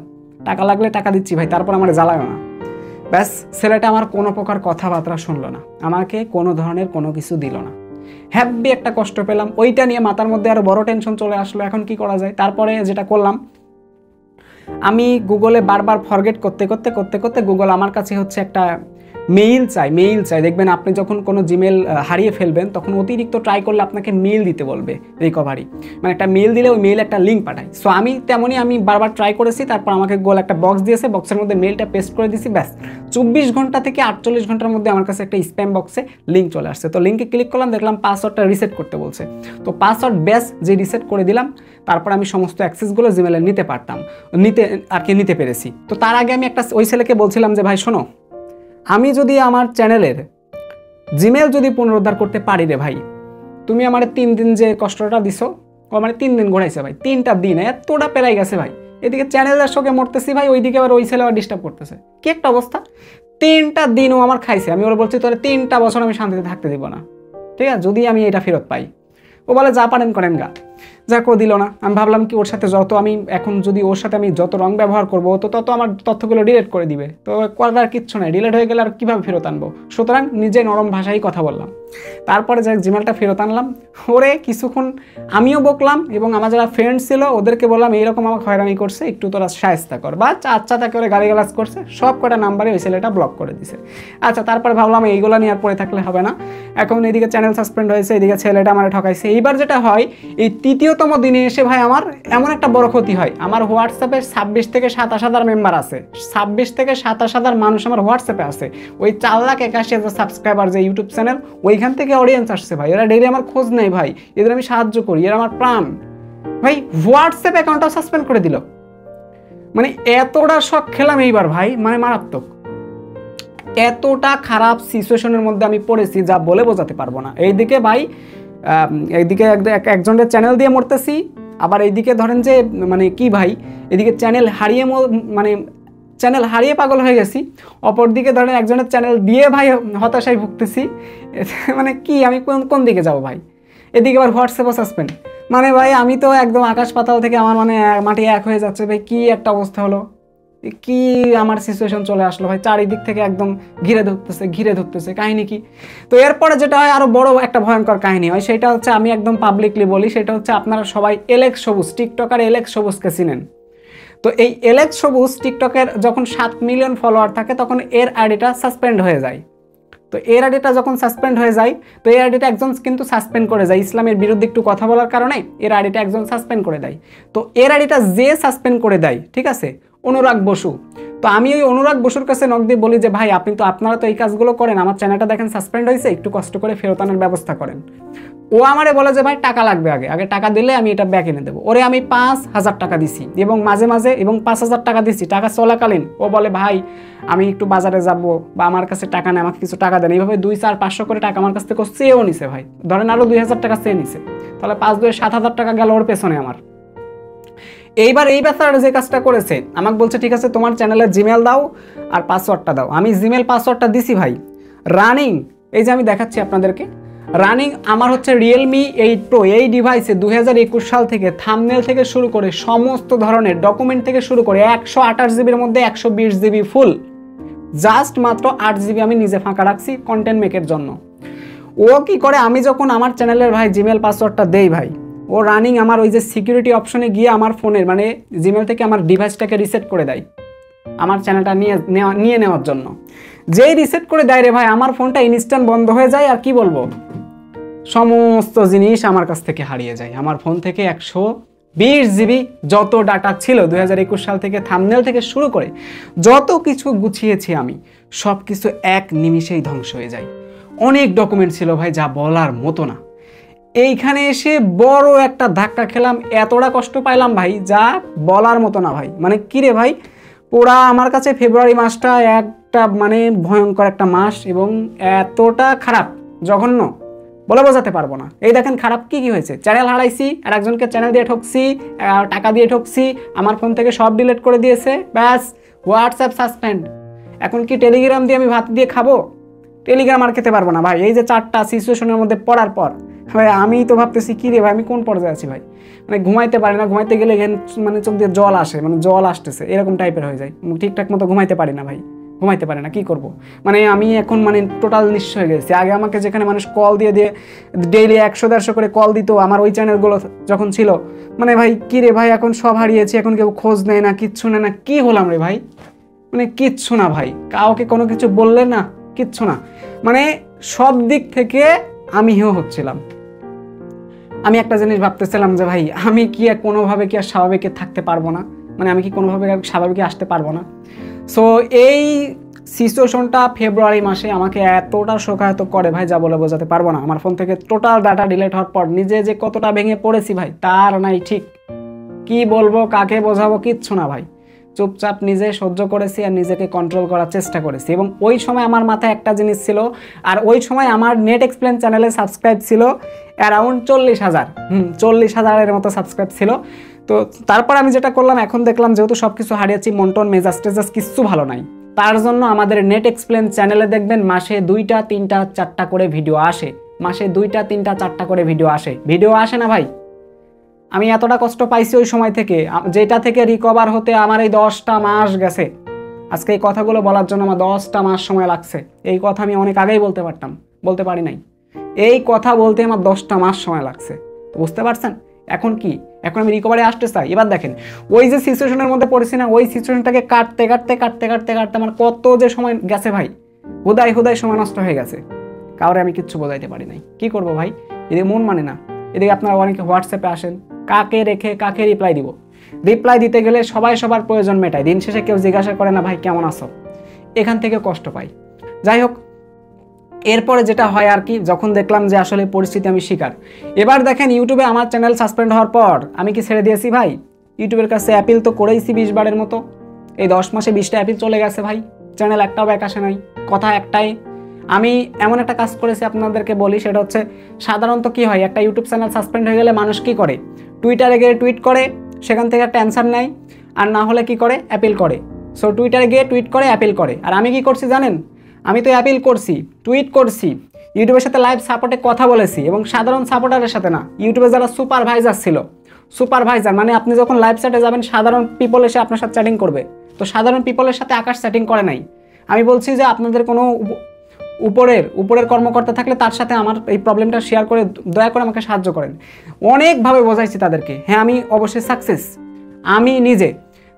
টাকা লাগলে টাকা দিচ্ছি ভাই, তারপর আমার জ্বালায়ও না। ব্যাস, ছেলেটা আমার কোনো প্রকার কথাবার্তা শুনলো না, আমাকে কোনো ধরনের কোনো কিছু দিল না। হ্যাপি একটা কষ্ট পেলাম, ওইটা নিয়ে মাথার মধ্যে আরও বড় টেনশন চলে আসলো। এখন কি করা যায়? তারপরে যেটা করলাম, আমি গুগলে বারবার ফরগেট করতে গুগল আমার কাছে হচ্ছে একটা মেইল চাই। দেখবেন আপনি যখন কোনো জিমেল হারিয়ে ফেলবেন তখন অতিরিক্ত ট্রাই করলে আপনাকে মেইল দিতে বলবে, রিকভারি, মানে একটা মেইল দিলে ওই মেইল একটা লিঙ্ক পাঠায়। সো আমি তেমনই আমি বারবার ট্রাই করেছি, তারপর আমাকে গুগল একটা বক্স দিয়েছে, বক্সের মধ্যে মেইলটা পেস্ট করে দিয়েছি, ব্যাস 24 ঘন্টা থেকে 48 ঘন্টার মধ্যে আমার কাছে একটা স্প্যাম বক্সে লিঙ্ক চলে আসছে। তো লিঙ্কে ক্লিক করলাম, দেখলাম পাসওয়ার্ডটা রিসেট করতে বলছে। তো পাসওয়ার্ড ব্যাস যে রিসেট করে দিলাম, তারপর আমি সমস্ত অ্যাক্সেসগুলো জিমেলে নিতে পেরেছি। তো তার আগে আমি ওই ছেলেকে বলছিলাম যে ভাই শোনো, আমি যদি আমার চ্যানেলের জিমেল যদি পুনরুদ্ধার করতে পারি রে ভাই, তুমি আমার 3 দিন যে কষ্টটা দিছো, ও আমার 3 দিন ঘোরাইছে ভাই, 3টা দিন এতটা পেরাই গেছে ভাই। এদিকে চ্যানেলের শোকে মরতেছি ভাই, ওইদিকে আবার ওই ছেলে আবার ডিস্টার্ব করতেছে। কি একটা অবস্থা। 3টা দিন ও আমার খাইছে। আমি ওরা বলছি তোর 3টা বছর আমি শান্তিতে থাকতে দিব না, ঠিক আছে, যদি আমি এটা ফেরত পাই। ও বলে যা পারেন করেন গা, যাক ও দিল না। আমি ভাবলাম কি ওর সাথে যদি ওর সাথে আমি যত রং ব্যবহার করবো তো তত আমার তথ্যগুলো ডিলিট করে দিবে। তো করার কিচ্ছু নাই, ডিলিট হয়ে গেলে আর কীভাবে ফেরত আনবো? সুতরাং নিজে নরম ভাষায় কথা বললাম। তারপরে যাই জিমেলটা ফেরত আনলাম। ওরে কিছুক্ষণ আমিও বকলাম এবং আমার যারা ফ্রেন্ড ছিল ওদেরকে বললাম এইরকম আমাকে হয়রানি করছে, একটু তোরা শায়েস্তা কর, বা আচ্ছা তা করে গালিগালাজ করছে, সব কটা নাম্বারে ওই ছেলেটা ব্লক করে দিছে। আচ্ছা তারপরে ভাবলাম এইগুলো নিয়ে আর পড়ে থাকলে হবে না, এখন এদিকে চ্যানেল সাসপেন্ড হয়েছে, এদিকে ছেলেটা আমার ঠকাইছে। এইবার যেটা হয়, এই তৃতীয়তম দিনে এসে ভাই আমার এমন একটা বড় ক্ষতি হয়। আমার হোয়াটসঅ্যাপে 26 থেকে 27,000 মেম্বার আছে, 26 থেকে 27,000 মানুষ আমার হোয়াটসঅ্যাপে আছে। ওই 4,81,000 সাবস্ক্রাইবার যে ইউটিউব চ্যানেল, ওইখান থেকে অডিয়েন্স আসছে ভাই। এরা ডেইলি আমার খোঁজ নেই ভাই, এদের আমি সাহায্য করি, এরা আমার প্রাণ ভাই। হোয়াটসঅ্যাপ অ্যাকাউন্টটা সাসপেন্ড করে দিল, মানে এতটা শক খেলাম এইবার ভাই, মানে মারাত্মক। এতটা খারাপ সিচুয়েশনের মধ্যে আমি পড়েছি যা বলে বোঝাতে পারবো না। এইদিকে ভাই এইদিকে একজনের চ্যানেল দিয়ে মরতেছি, আবার এইদিকে ধরেন যে মানে কি ভাই, এদিকে চ্যানেল হারিয়ে মানে চ্যানেল হারিয়ে পাগল হয়ে গেছি, অপরদিকে ধরেন একজনের চ্যানেল দিয়ে ভাই হতাশায় ভুগতেছি। মানে কি আমি কোন দিকে যাব ভাই? এদিকে আবার হোয়াটসঅ্যাপও সাসপেন্ড, মানে ভাই আমি তো একদম আকাশ পাতাল থেকে আমার মানে মাটি এক হয়ে যাচ্ছে ভাই। কি একটা অবস্থা হলো, কি আমার সিচুয়েশন চলে আসলো ভাই, চারিদিক থেকে একদম ঘিরে ধরতেছে কাহিনী কি। তো এরপরে যেটা হয় আরো বড় একটা ভয়ঙ্কর কাহিনী হয়, সেটা হচ্ছে আমি একদম পাবলিকলি বলি, সেটা হচ্ছে আপনারা সবাই এলেক্স সবুজ, টিকটকার এলেক্স সবুজকে চিনেন। তো এই এলেক্স সবুজ টিকটকের যখন 7 মিলিয়ন ফলোয়ার থাকে তখন এর আইডিটা সাসপেন্ড হয়ে যায়। তো এর আইডিটা যখন সাসপেন্ড হয়ে যায়, তো এই আইডিটা একজন কিন্তু সাসপেন্ড করে যায় ইসলামের বিরুদ্ধে একটু কথা বলার কারণে, এর আইডিটা একজন সাসপেন্ড করে দেয়। তো এর আইডিটা যে সাসপেন্ড করে দেয়, ঠিক আছে, অনুরাগ বসু। তো আমি ওই অনুরাগ বসুর কাছে নক দিয়ে বলি যে ভাই আপনারা তো এই কাজগুলো করেন, আমার চ্যানেলটা দেখেন সাসপেন্ড হয়েছে, একটু কষ্ট করে ফেরত আনার ব্যবস্থা করেন। ও আমারে বলে যে ভাই টাকা লাগবে, আগে টাকা দিলে আমি এটা ব্যাক এনে দেবো। ওরে আমি 5,000 টাকা দিছি এবং মাঝে এবং 5,000 টাকা দিছি, টাকা চলাকালীন ও বলে ভাই আমি একটু বাজারে যাব, বা আমার কাছে টাকা নেই, আমাকে কিছু টাকা দেন। এইভাবে 2, 4, 500 করে টাকা আমার কাছ থেকে চেয়েও নিছে ভাই, ধরেন আরো 2,000 টাকা চেয়ে নিছে, তাহলে 5, 2, 7,000 টাকা গেল ওর পেছনে আমার। এইবার এই বেচারা যে কাজটা করেছে, আমাকে বলছে ঠিক আছে তোমার চ্যানেলের জিমেল দাও আর পাসওয়ার্ডটা দাও। আমি জিমেল পাসওয়ার্ডটা দিছি ভাই, রানিং এই যে আমি দেখাচ্ছি আপনাদেরকে, রানিং আমার হচ্ছে রিয়েলমি 8 Pro। এই ডিভাইসে 2021 সাল থেকে থাম্বনেল থেকে শুরু করে সমস্ত ধরনের ডকুমেন্ট থেকে শুরু করে 128 জিবির মধ্যে 120 জিবি ফুল, জাস্ট মাত্র 8 জিবি আমি নিজে ফাঁকা রাখছি কন্টেন্ট মেকের জন্য। ও কি করে, আমি যখন আমার চ্যানেলের ভাই জিমেল পাসওয়ার্ডটা দেই ভাই, ও রানিং আমার ওই যে সিকিউরিটি অপশনে গিয়ে আমার ফোনের মানে জিমেল থেকে আমার ডিভাইসটাকে রিসেট করে দেয় আমার চ্যানেলটা নিয়ে নেওয়ার জন্য। যেই রিসেট করে দেয় রে ভাই, আমার ফোনটা ইনস্ট্যান্ট বন্ধ হয়ে যায়, আর কি বলবো, সমস্ত জিনিস আমার কাছ থেকে হারিয়ে যায়। আমার ফোন থেকে 120 জিবি যত ডাটা ছিল 2021 সাল থেকে থাম্বনেল থেকে শুরু করে যত কিছু গুছিয়েছি আমি, সব কিছু এক নিমিষেই ধ্বংস হয়ে যায়। অনেক ডকুমেন্ট ছিল ভাই যা বলার মতো না। এইখানে এসে বড় একটা ধাক্কা খেলাম, এতটা কষ্ট পাইলাম ভাই যা বলার মতো না ভাই। মানে কিরে ভাই, পুরা আমার কাছে ফেব্রুয়ারি মাসটা একটা মানে ভয়ঙ্কর একটা মাস, এবং এতটা খারাপ জঘন্য বলে বোঝাতে পারবো না। এই দেখেন খারাপ কি হয়েছে, চ্যানেল হারাইছি, আর একজনকে চ্যানেল দিয়ে ঠকছি, টাকা দিয়ে ঠকছি, আমার ফোন থেকে সব ডিলিট করে দিয়েছে, ব্যাস হোয়াটসঅ্যাপ সাসপেন্ড। এখন কি টেলিগ্রাম দিয়ে আমি ভাত দিয়ে খাবো? টেলিগ্রাম আর খেতে পারবো না ভাই। এই যে 4টা সিচুয়েশনের মধ্যে পড়ার পর ভাই আমি তো ভাবতেছি কি রে ভাই, আমি কোন পর্যায়ে আছি ভাই। মানে ঘুমাইতে পারি না, ঘুমাইতে গেলে মানে চোখ দিয়ে জল আসে, মানে জল আসতেছে এরকম টাইপের হয়ে যায়, ঠিকঠাক মতো ঘুমাইতে পারি না ভাই, ঘুমাইতে পারে না, কি করব। মানে আমি এখন মানে টোটাল নিঃস্ব হয়ে গেছি। আগে আমাকে যেখানে মানুষ কল দিয়ে ডেইলি 100-150 করে কল দিত আমার ওই চ্যানেলগুলো যখন ছিল, মানে ভাই কি রে ভাই, এখন সব হারিয়েছি, এখন কেউ খোঁজ নেয় না, কিচ্ছু নেয় না, কি হলাম রে ভাই, মানে কিচ্ছু না ভাই, কাউকে কোনো কিছু বললে না, কিচ্ছু না, মানে সব দিক থেকে আমি হচ্ছিলাম। আমি একটা জিনিস ভাবতেছিলাম যে ভাই আমি কি কোনোভাবে কি আর স্বাভাবিক থাকতে পারবো না, মানে আমি কি কোনোভাবে স্বাভাবিক আসতে পারবো না। সো এই সিচুয়েশনটা ফেব্রুয়ারি মাসে আমাকে এতটা শোকাহত করে ভাই যা বলে বোঝাতে পারবো না। আমার ফোন থেকে টোটাল ডাটা ডিলিট হওয়ার পর নিজে যে কতটা ভেঙে পড়েছি ভাই তার নাই ঠিক, কি বলবো, কাকে বোঝাবো, কিচ্ছু না ভাই। চুপচাপ নিজে সহ্য করেছি আর নিজেকে কন্ট্রোল করার চেষ্টা করেছি। এবং ওই সময় আমার মাথায় একটা জিনিস ছিল, আর ওই সময় আমার নেট এক্সপ্লেন চ্যানেলে সাবস্ক্রাইব ছিল অ্যারাউন্ড 40,000, 40,000-এর মতো সাবস্ক্রাইব ছিল। তো তারপর আমি যেটা করলাম, এখন দেখলাম যেহেতু সব কিছু হারিয়েছি, মন্টন মেজাজ টেজাজ কিচ্ছু ভালো নাই, তার জন্য আমাদের নেট এক্সপ্লেন চ্যানেলে দেখবেন মাসে 2টা 3টা 4টা করে ভিডিও আসে, মাসে 2টা 3টা 4টা করে ভিডিও আসে না ভাই। আমি এতটা কষ্ট পাইছি ওই সময় থেকে, যেটা থেকে রিকভার হতে আমার এই 10টা মাস গেছে। আজকে এই কথাগুলো বলার জন্য আমার 10টা মাস সময় লাগছে। এই কথা আমি অনেক আগেই বলতে পারতাম, বলতে পারি নাই। এই কথা বলতে আমার 10টা মাস সময় লাগছে, বুঝতে পারছেন? এখন কি, এখন আমি রিকভারি আসতে চাই। এবার দেখেন ওই যে সিচুয়েশনের মধ্যে পড়েছি না, ওই সিচুয়েশনটাকে কাটতে কাটতে কাটতে কাটতে কাটতে আমার কত যে সময় গেছে ভাই, হুদায় হুদায় সময় নষ্ট হয়ে গেছে, কাউরে আমি কিচ্ছু বোঝাইতে পারি নাই। কি করব ভাই, এদিকে মন মানে না, এদিকে আপনারা অনেকে হোয়াটসঅ্যাপে আসেন, কাকে রেখে কাকে রিপ্লাই দিব? রিপ্লাই দিতে গেলে সবাই সবার প্রয়োজন মেটায়, দিন শেষে কেউ জিজ্ঞাসা করে না ভাই কেমন আছো, এখান থেকে কষ্ট পাই। যাই হোক, এরপরে যেটা হয় আর কি, যখন দেখলাম যে আসলে পরিস্থিতি আমি শিকার, এবার দেখেন ইউটিউবে আমার চ্যানেল সাসপেন্ড হওয়ার পর আমি কি ছেড়ে দিয়েছি ভাই? ইউটিউবের কাছে অ্যাপিল তো করেইছি 20 বারের মতো, এই 10 মাসে 20টা অ্যাপিল চলে গেছে ভাই, চ্যানেল একটাও ব্যাক আসে নাই। কথা একটাই, আমি এমন একটা কাজ করেছি আপনাদেরকে বলি, সেটা হচ্ছে সাধারণত কি হয়, একটা ইউটিউব চ্যানেল সাসপেন্ড হয়ে গেলে মানুষ কি করে, টুইটারে গিয়ে টুইট করে, সেখান থেকে একটা অ্যান্সার নেয়, আর না হলে কি করে, অ্যাপিল করে। সো টুইটারে গিয়ে টুইট করে, অ্যাপিল করে। আর আমি কি করছি জানেন? আমি তো অ্যাপিল করছি, টুইট করছি, ইউটিউবের সাথে লাইভ সাপোর্টে কথা বলেছি, এবং সাধারণ সাপোর্টারের সাথে না, ইউটিউবে যারা সুপারভাইজার ছিল, সুপারভাইজার মানে আপনি যখন লাইভ চ্যাটে যাবেন সাধারণ পিপল এসে আপনার সাথে চ্যাটিং করবে, তো সাধারণ পিপলের সাথে আকাশ চ্যাটিং করে নাই। আমি বলছি যে আপনাদের কোনো উপরের কর্মকর্তা থাকলে তার সাথে আমার এই প্রবলেমটা শেয়ার করে দয়া করে আমাকে সাহায্য করেন। অনেকভাবে বোঝাইছি তাদেরকে, হ্যাঁ আমি অবশ্যই সাকসেস, আমি নিজে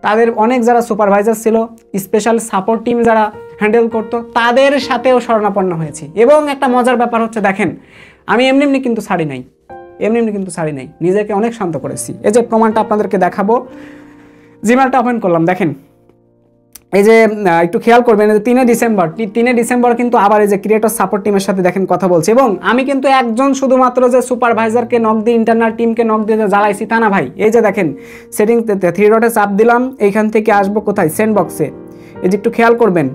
তাদের অনেক যারা সুপারভাইজার ছিল, স্পেশাল সাপোর্ট টিম যারা হ্যান্ডেল করতো, তাদের সাথেও শরণাপন্ন হয়েছি। এবং একটা মজার ব্যাপার হচ্ছে দেখেন, আমি এমনি কিন্তু ছাড়ি নাই, নিজেকে অনেক শান্ত করেছি। এই যে প্রমাণটা আপনাদেরকে দেখাবো, জিমেলটা ওপেন করলাম, দেখেন এই যে একটু খেয়াল করবেন, 3 ডিসেম্বর কিন্তু আবার এই যে ক্রিয়েটর সাপোর্ট টিমের সাথে দেখেন কথা বলছি। এবং আমি কিন্তু একজন শুধুমাত্র যে সুপারভাইজারকে নক দিয়ে, ইন্টারনাল টিমকে নক দিয়ে জ্বালাইছি তা না ভাই। এই যে দেখেন সেটিংস 3 ডটে চাপ দিলাম, এইখান থেকে আসবো কোথায়, সেন্ড বক্সে। এই যে একটু খেয়াল করবেন,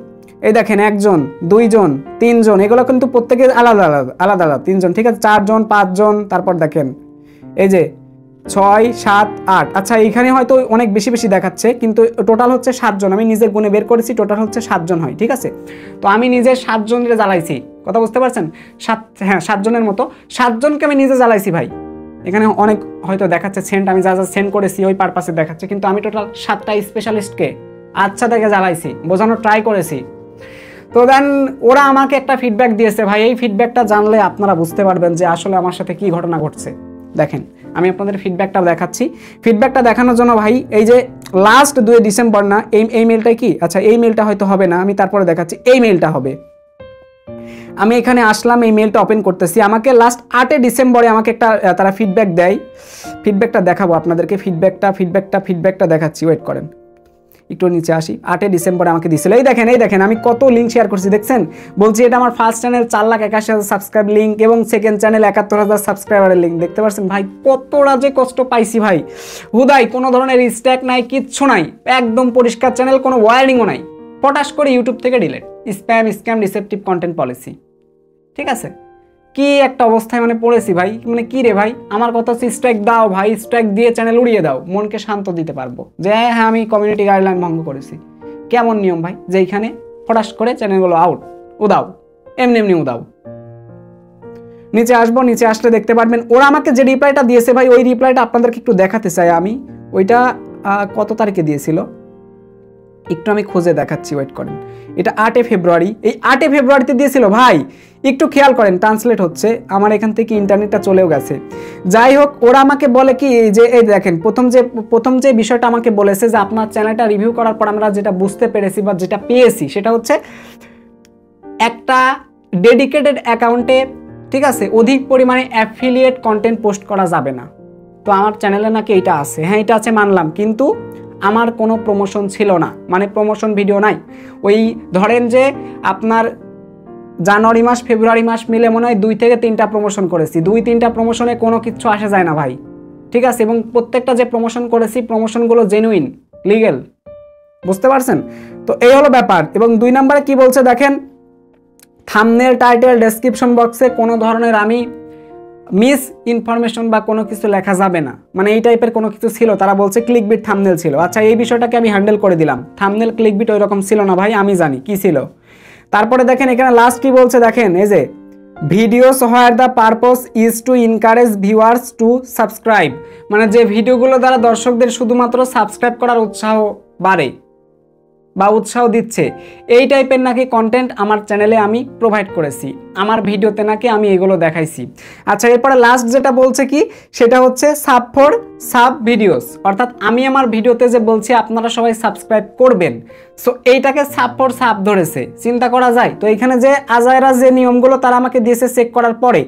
এই দেখেন 1 জন 2 জন 3 জন, এগুলো কিন্তু প্রত্যেকে আলাদা আলাদা 3 জন, ঠিক আছে, 4 জন 5 জন, তারপর দেখেন এই যে 6 7 8, আচ্ছা এইখানে হয়তো অনেক বেশি দেখাচ্ছে, কিন্তু টোটাল হচ্ছে 7 জন, আমি নিজে গুণে বের করেছি, টোটাল হচ্ছে 7 জন হয়, ঠিক আছে। তো আমি নিজে 7 জনের জ্বালাইছি, কথা বুঝতে পারছেন? 7 জনের মতো 7 জনকে আমি নিজে জ্বালাইছি ভাই। এখানে অনেক হয়তো দেখাচ্ছে সেন্ট, আমি যা সেন্ড করেছি ওই পারপাসে দেখাচ্ছে, কিন্তু আমি টোটাল 7টা স্পেশালিস্টকে আচ্ছা দেখে জ্বালাইছি, বোঝানোর ট্রাই করেছি। তো দেন ওরা আমাকে একটা ফিডব্যাক দিয়েছে ভাই, এই ফিডব্যাকটা জানলে আপনারা বুঝতে পারবেন যে আসলে আমার সাথে কি ঘটনা ঘটছে। দেখেন আমি আপনাদের ফিডব্যাকটা দেখাচ্ছি। ফিডব্যাকটা দেখানোর জন্য ভাই এই যে লাস্ট 2 ডিসেম্বর না, এই মেলটা কি, আচ্ছা এই মেলটা হয়তো হবে না, আমি তারপরে দেখাচ্ছি, এই মেলটা হবে। আমি এখানে আসলাম, এই মেলটা ওপেন করতেছি, আমাকে লাস্ট 8 ডিসেম্বরে আমাকে একটা তারা ফিডব্যাক দেয়, ফিডব্যাকটা দেখাবো আপনাদেরকে, ফিডব্যাকটা দেখাচ্ছি, ওয়েট করেন একটু নিচে আসি। 8 ডিসেম্বরে আমাকে দিয়েছিল, এই দেখেন আমি কত লিঙ্ক শেয়ার করছি, দেখছেন? বলছি এটা আমার ফার্স্ট চ্যানেল 4,81,000 সাবস্ক্রাইব লিঙ্ক, এবং সেকেন্ড চ্যানেল 71,000 সাবস্ক্রাইবারের লিঙ্ক, দেখতে পাচ্ছেন ভাই কতটা যে কষ্ট পাইছি ভাই। হুদাই কোনো ধরনের স্ট্যাক নাই, কিচ্ছু নাই, একদম পরিষ্কার চ্যানেল, কোনো ওয়ার্নিংও নাই, পটাশ করে ইউটিউব থেকে delete, scam deceptive content policy, ঠিক আছে। কি একটা অবস্থায় মানে পড়েছি ভাই, মানে কি রে ভাই, আমার কথা হচ্ছে স্ট্রাইক দাও ভাই, স্ট্রাইক দিয়ে চ্যানেল উড়িয়ে দাও, মনকে শান্ত দিতে পারবো যে হ্যাঁ আমি কমিউনিটি গাইডলাইন ভঙ্গ করেছি। কেমন নিয়ম ভাই, যে এইখানে ফটাস করে চ্যানেলগুলো আউট, উদাও, এমনি উদাও। নিচে আসবো, নিচে আসলে দেখতে পারবেন ওরা আমাকে যে রিপ্লাইটা দিয়েছে ভাই, ওই রিপ্লাইটা আপনাদেরকে একটু দেখাতে চাই আমি। ওইটা কত তারিখে দিয়েছিল একটু আমি খুঁজে দেখাচ্ছি, ওয়েট করেন। এটা 8 ফেব্রুয়ারি, এই 8 ফেব্রুয়ারিতে দিয়েছিল ভাই, একটু খেয়াল করেন, ট্রান্সলেট হচ্ছে, আমার এখান থেকে ইন্টারনেটটা চলেও গেছে। যাই হোক, ওরা আমাকে বলে কি যে এই দেখেন প্রথম যে বিষয়টা আমাকে বলেছে যে আপনার চ্যানেলটা রিভিউ করার পর আমরা যেটা বুঝতে পেরেছি বা যেটা পেয়েছি সেটা হচ্ছে একটা ডেডিকেটেড অ্যাকাউন্টে, ঠিক আছে, অধিক পরিমাণে অ্যাফিলিয়েট কন্টেন্ট পোস্ট করা যাবে না। তো আমার চ্যানেলে নাকি এটা আছে, হ্যাঁ এটা আছে মানলাম, কিন্তু আমার কোনো প্রমোশন ছিল না, মানে প্রমোশন ভিডিও নাই। ওই ধরেন যে আপনার জানুয়ারি মাস ফেব্রুয়ারি মাস মিলে মনে হয় 2 থেকে 3টা প্রমোশন করেছি, 2-3টা প্রমোশনে কোনো কিছু আসে যায় না ভাই, ঠিক আছে। এবং প্রত্যেকটা যে প্রমোশন করেছি প্রমোশনগুলো জেনুইন, লিগেল, বুঝতে পারছেন? তো এই হলো ব্যাপার। এবং 2 নম্বরে কি বলছে দেখেন, থাম্বনেল, টাইটেল, ডেসক্রিপশন বক্সে কোনো ধরনের আমি মিস ইনফরমেশন বা কোনো কিছু লেখা যাবে না, মানে এই টাইপের কোনো কিছু ছিল। তারা বলছে ক্লিকবিট থাম্বনেল ছিল, আচ্ছা এই বিষয়টাকে আমি হ্যান্ডেল করে দিলাম, থাম্বনেল ক্লিকবিট ওই রকম ছিল না ভাই, আমি জানি কি ছিল। তারপরে দেখেন এখানে লাস্ট কি বলছে দেখেন, এই যে videos where the purpose is to encourage viewers to subscribe, মানে যে ভিডিওগুলো দ্বারা দর্শকদের শুধুমাত্র সাবস্ক্রাইব করার উৎসাহ বাড়ে, বা উৎসাহ দিচ্ছে, এই টাইপের নাকি কন্টেন্ট আমার চ্যানেলে আমি প্রোভাইড করেছি, আমার ভিডিওতে নাকি আমি এগুলো দেখাইছি। আচ্ছা, এরপরে লাস্ট যেটা বলছে কি, সেটা হচ্ছে সাব ফর সাব ভিডিওস, অর্থাৎ আমি আমার ভিডিওতে যে বলছি আপনারা সবাই সাবস্ক্রাইব করবেন, সো এইটাকে সাব ফর সাব ধরেছে। চিন্তা করা যায়। তো এখানে যে আজায়রা যে নিয়মগুলো তারা আমাকে দিয়েছে চেক করার পরে,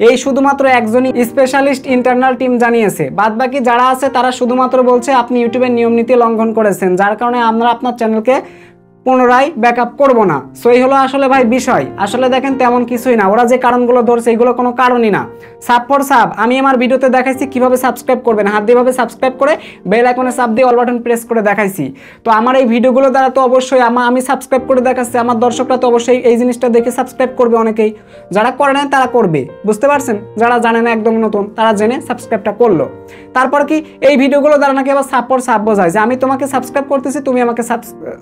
এই শুধুমাত্র একজনই স্পেশালিস্ট ইন্টারনাল টিম জানিয়েছে, বাদ বাকি যারা আছে তারা শুধুমাত্র বলছে আপনি ইউটিউবের নিয়ম নীতি লঙ্ঘন করেছেন, যার কারণে আমরা আপনার চ্যানেলকে পুনরায় ব্যাকআপ করব না। সো এই হলো আসলে ভাই বিষয়। আসলে দেখেন তেমন কিছুই না, ওরা যে কারণগুলো ধরছে এগুলো কোনো কারণই না। সাব ফর সাব, আমি আমার ভিডিওতে দেখাইছি কিভাবে সাবস্ক্রাইব করবেন, হাত দিয়ে ভাবে সাবস্ক্রাইব করে বেল আইকনে চাপ দিয়ে অল বাটন প্রেস করে দেখাইছি। তো আমার এই ভিডিওগুলো দ্বারা তো অবশ্যই আমি সাবস্ক্রাইব করে দেখাচ্ছি, আমার দর্শকরা তো অবশ্যই এই জিনিসটা দেখে সাবস্ক্রাইব করবে। অনেকেই যারা করে না তারা করবে, বুঝতে পারছেন? যারা জানে না একদম নতুন তারা জেনে সাবস্ক্রাইবটা করলো। তারপর কি এই ভিডিওগুলো দ্বারা নাকি আবার সাব ফর সাব বোঝায় যে আমি তোমাকে সাবস্ক্রাইব করতেছি, তুমি আমাকে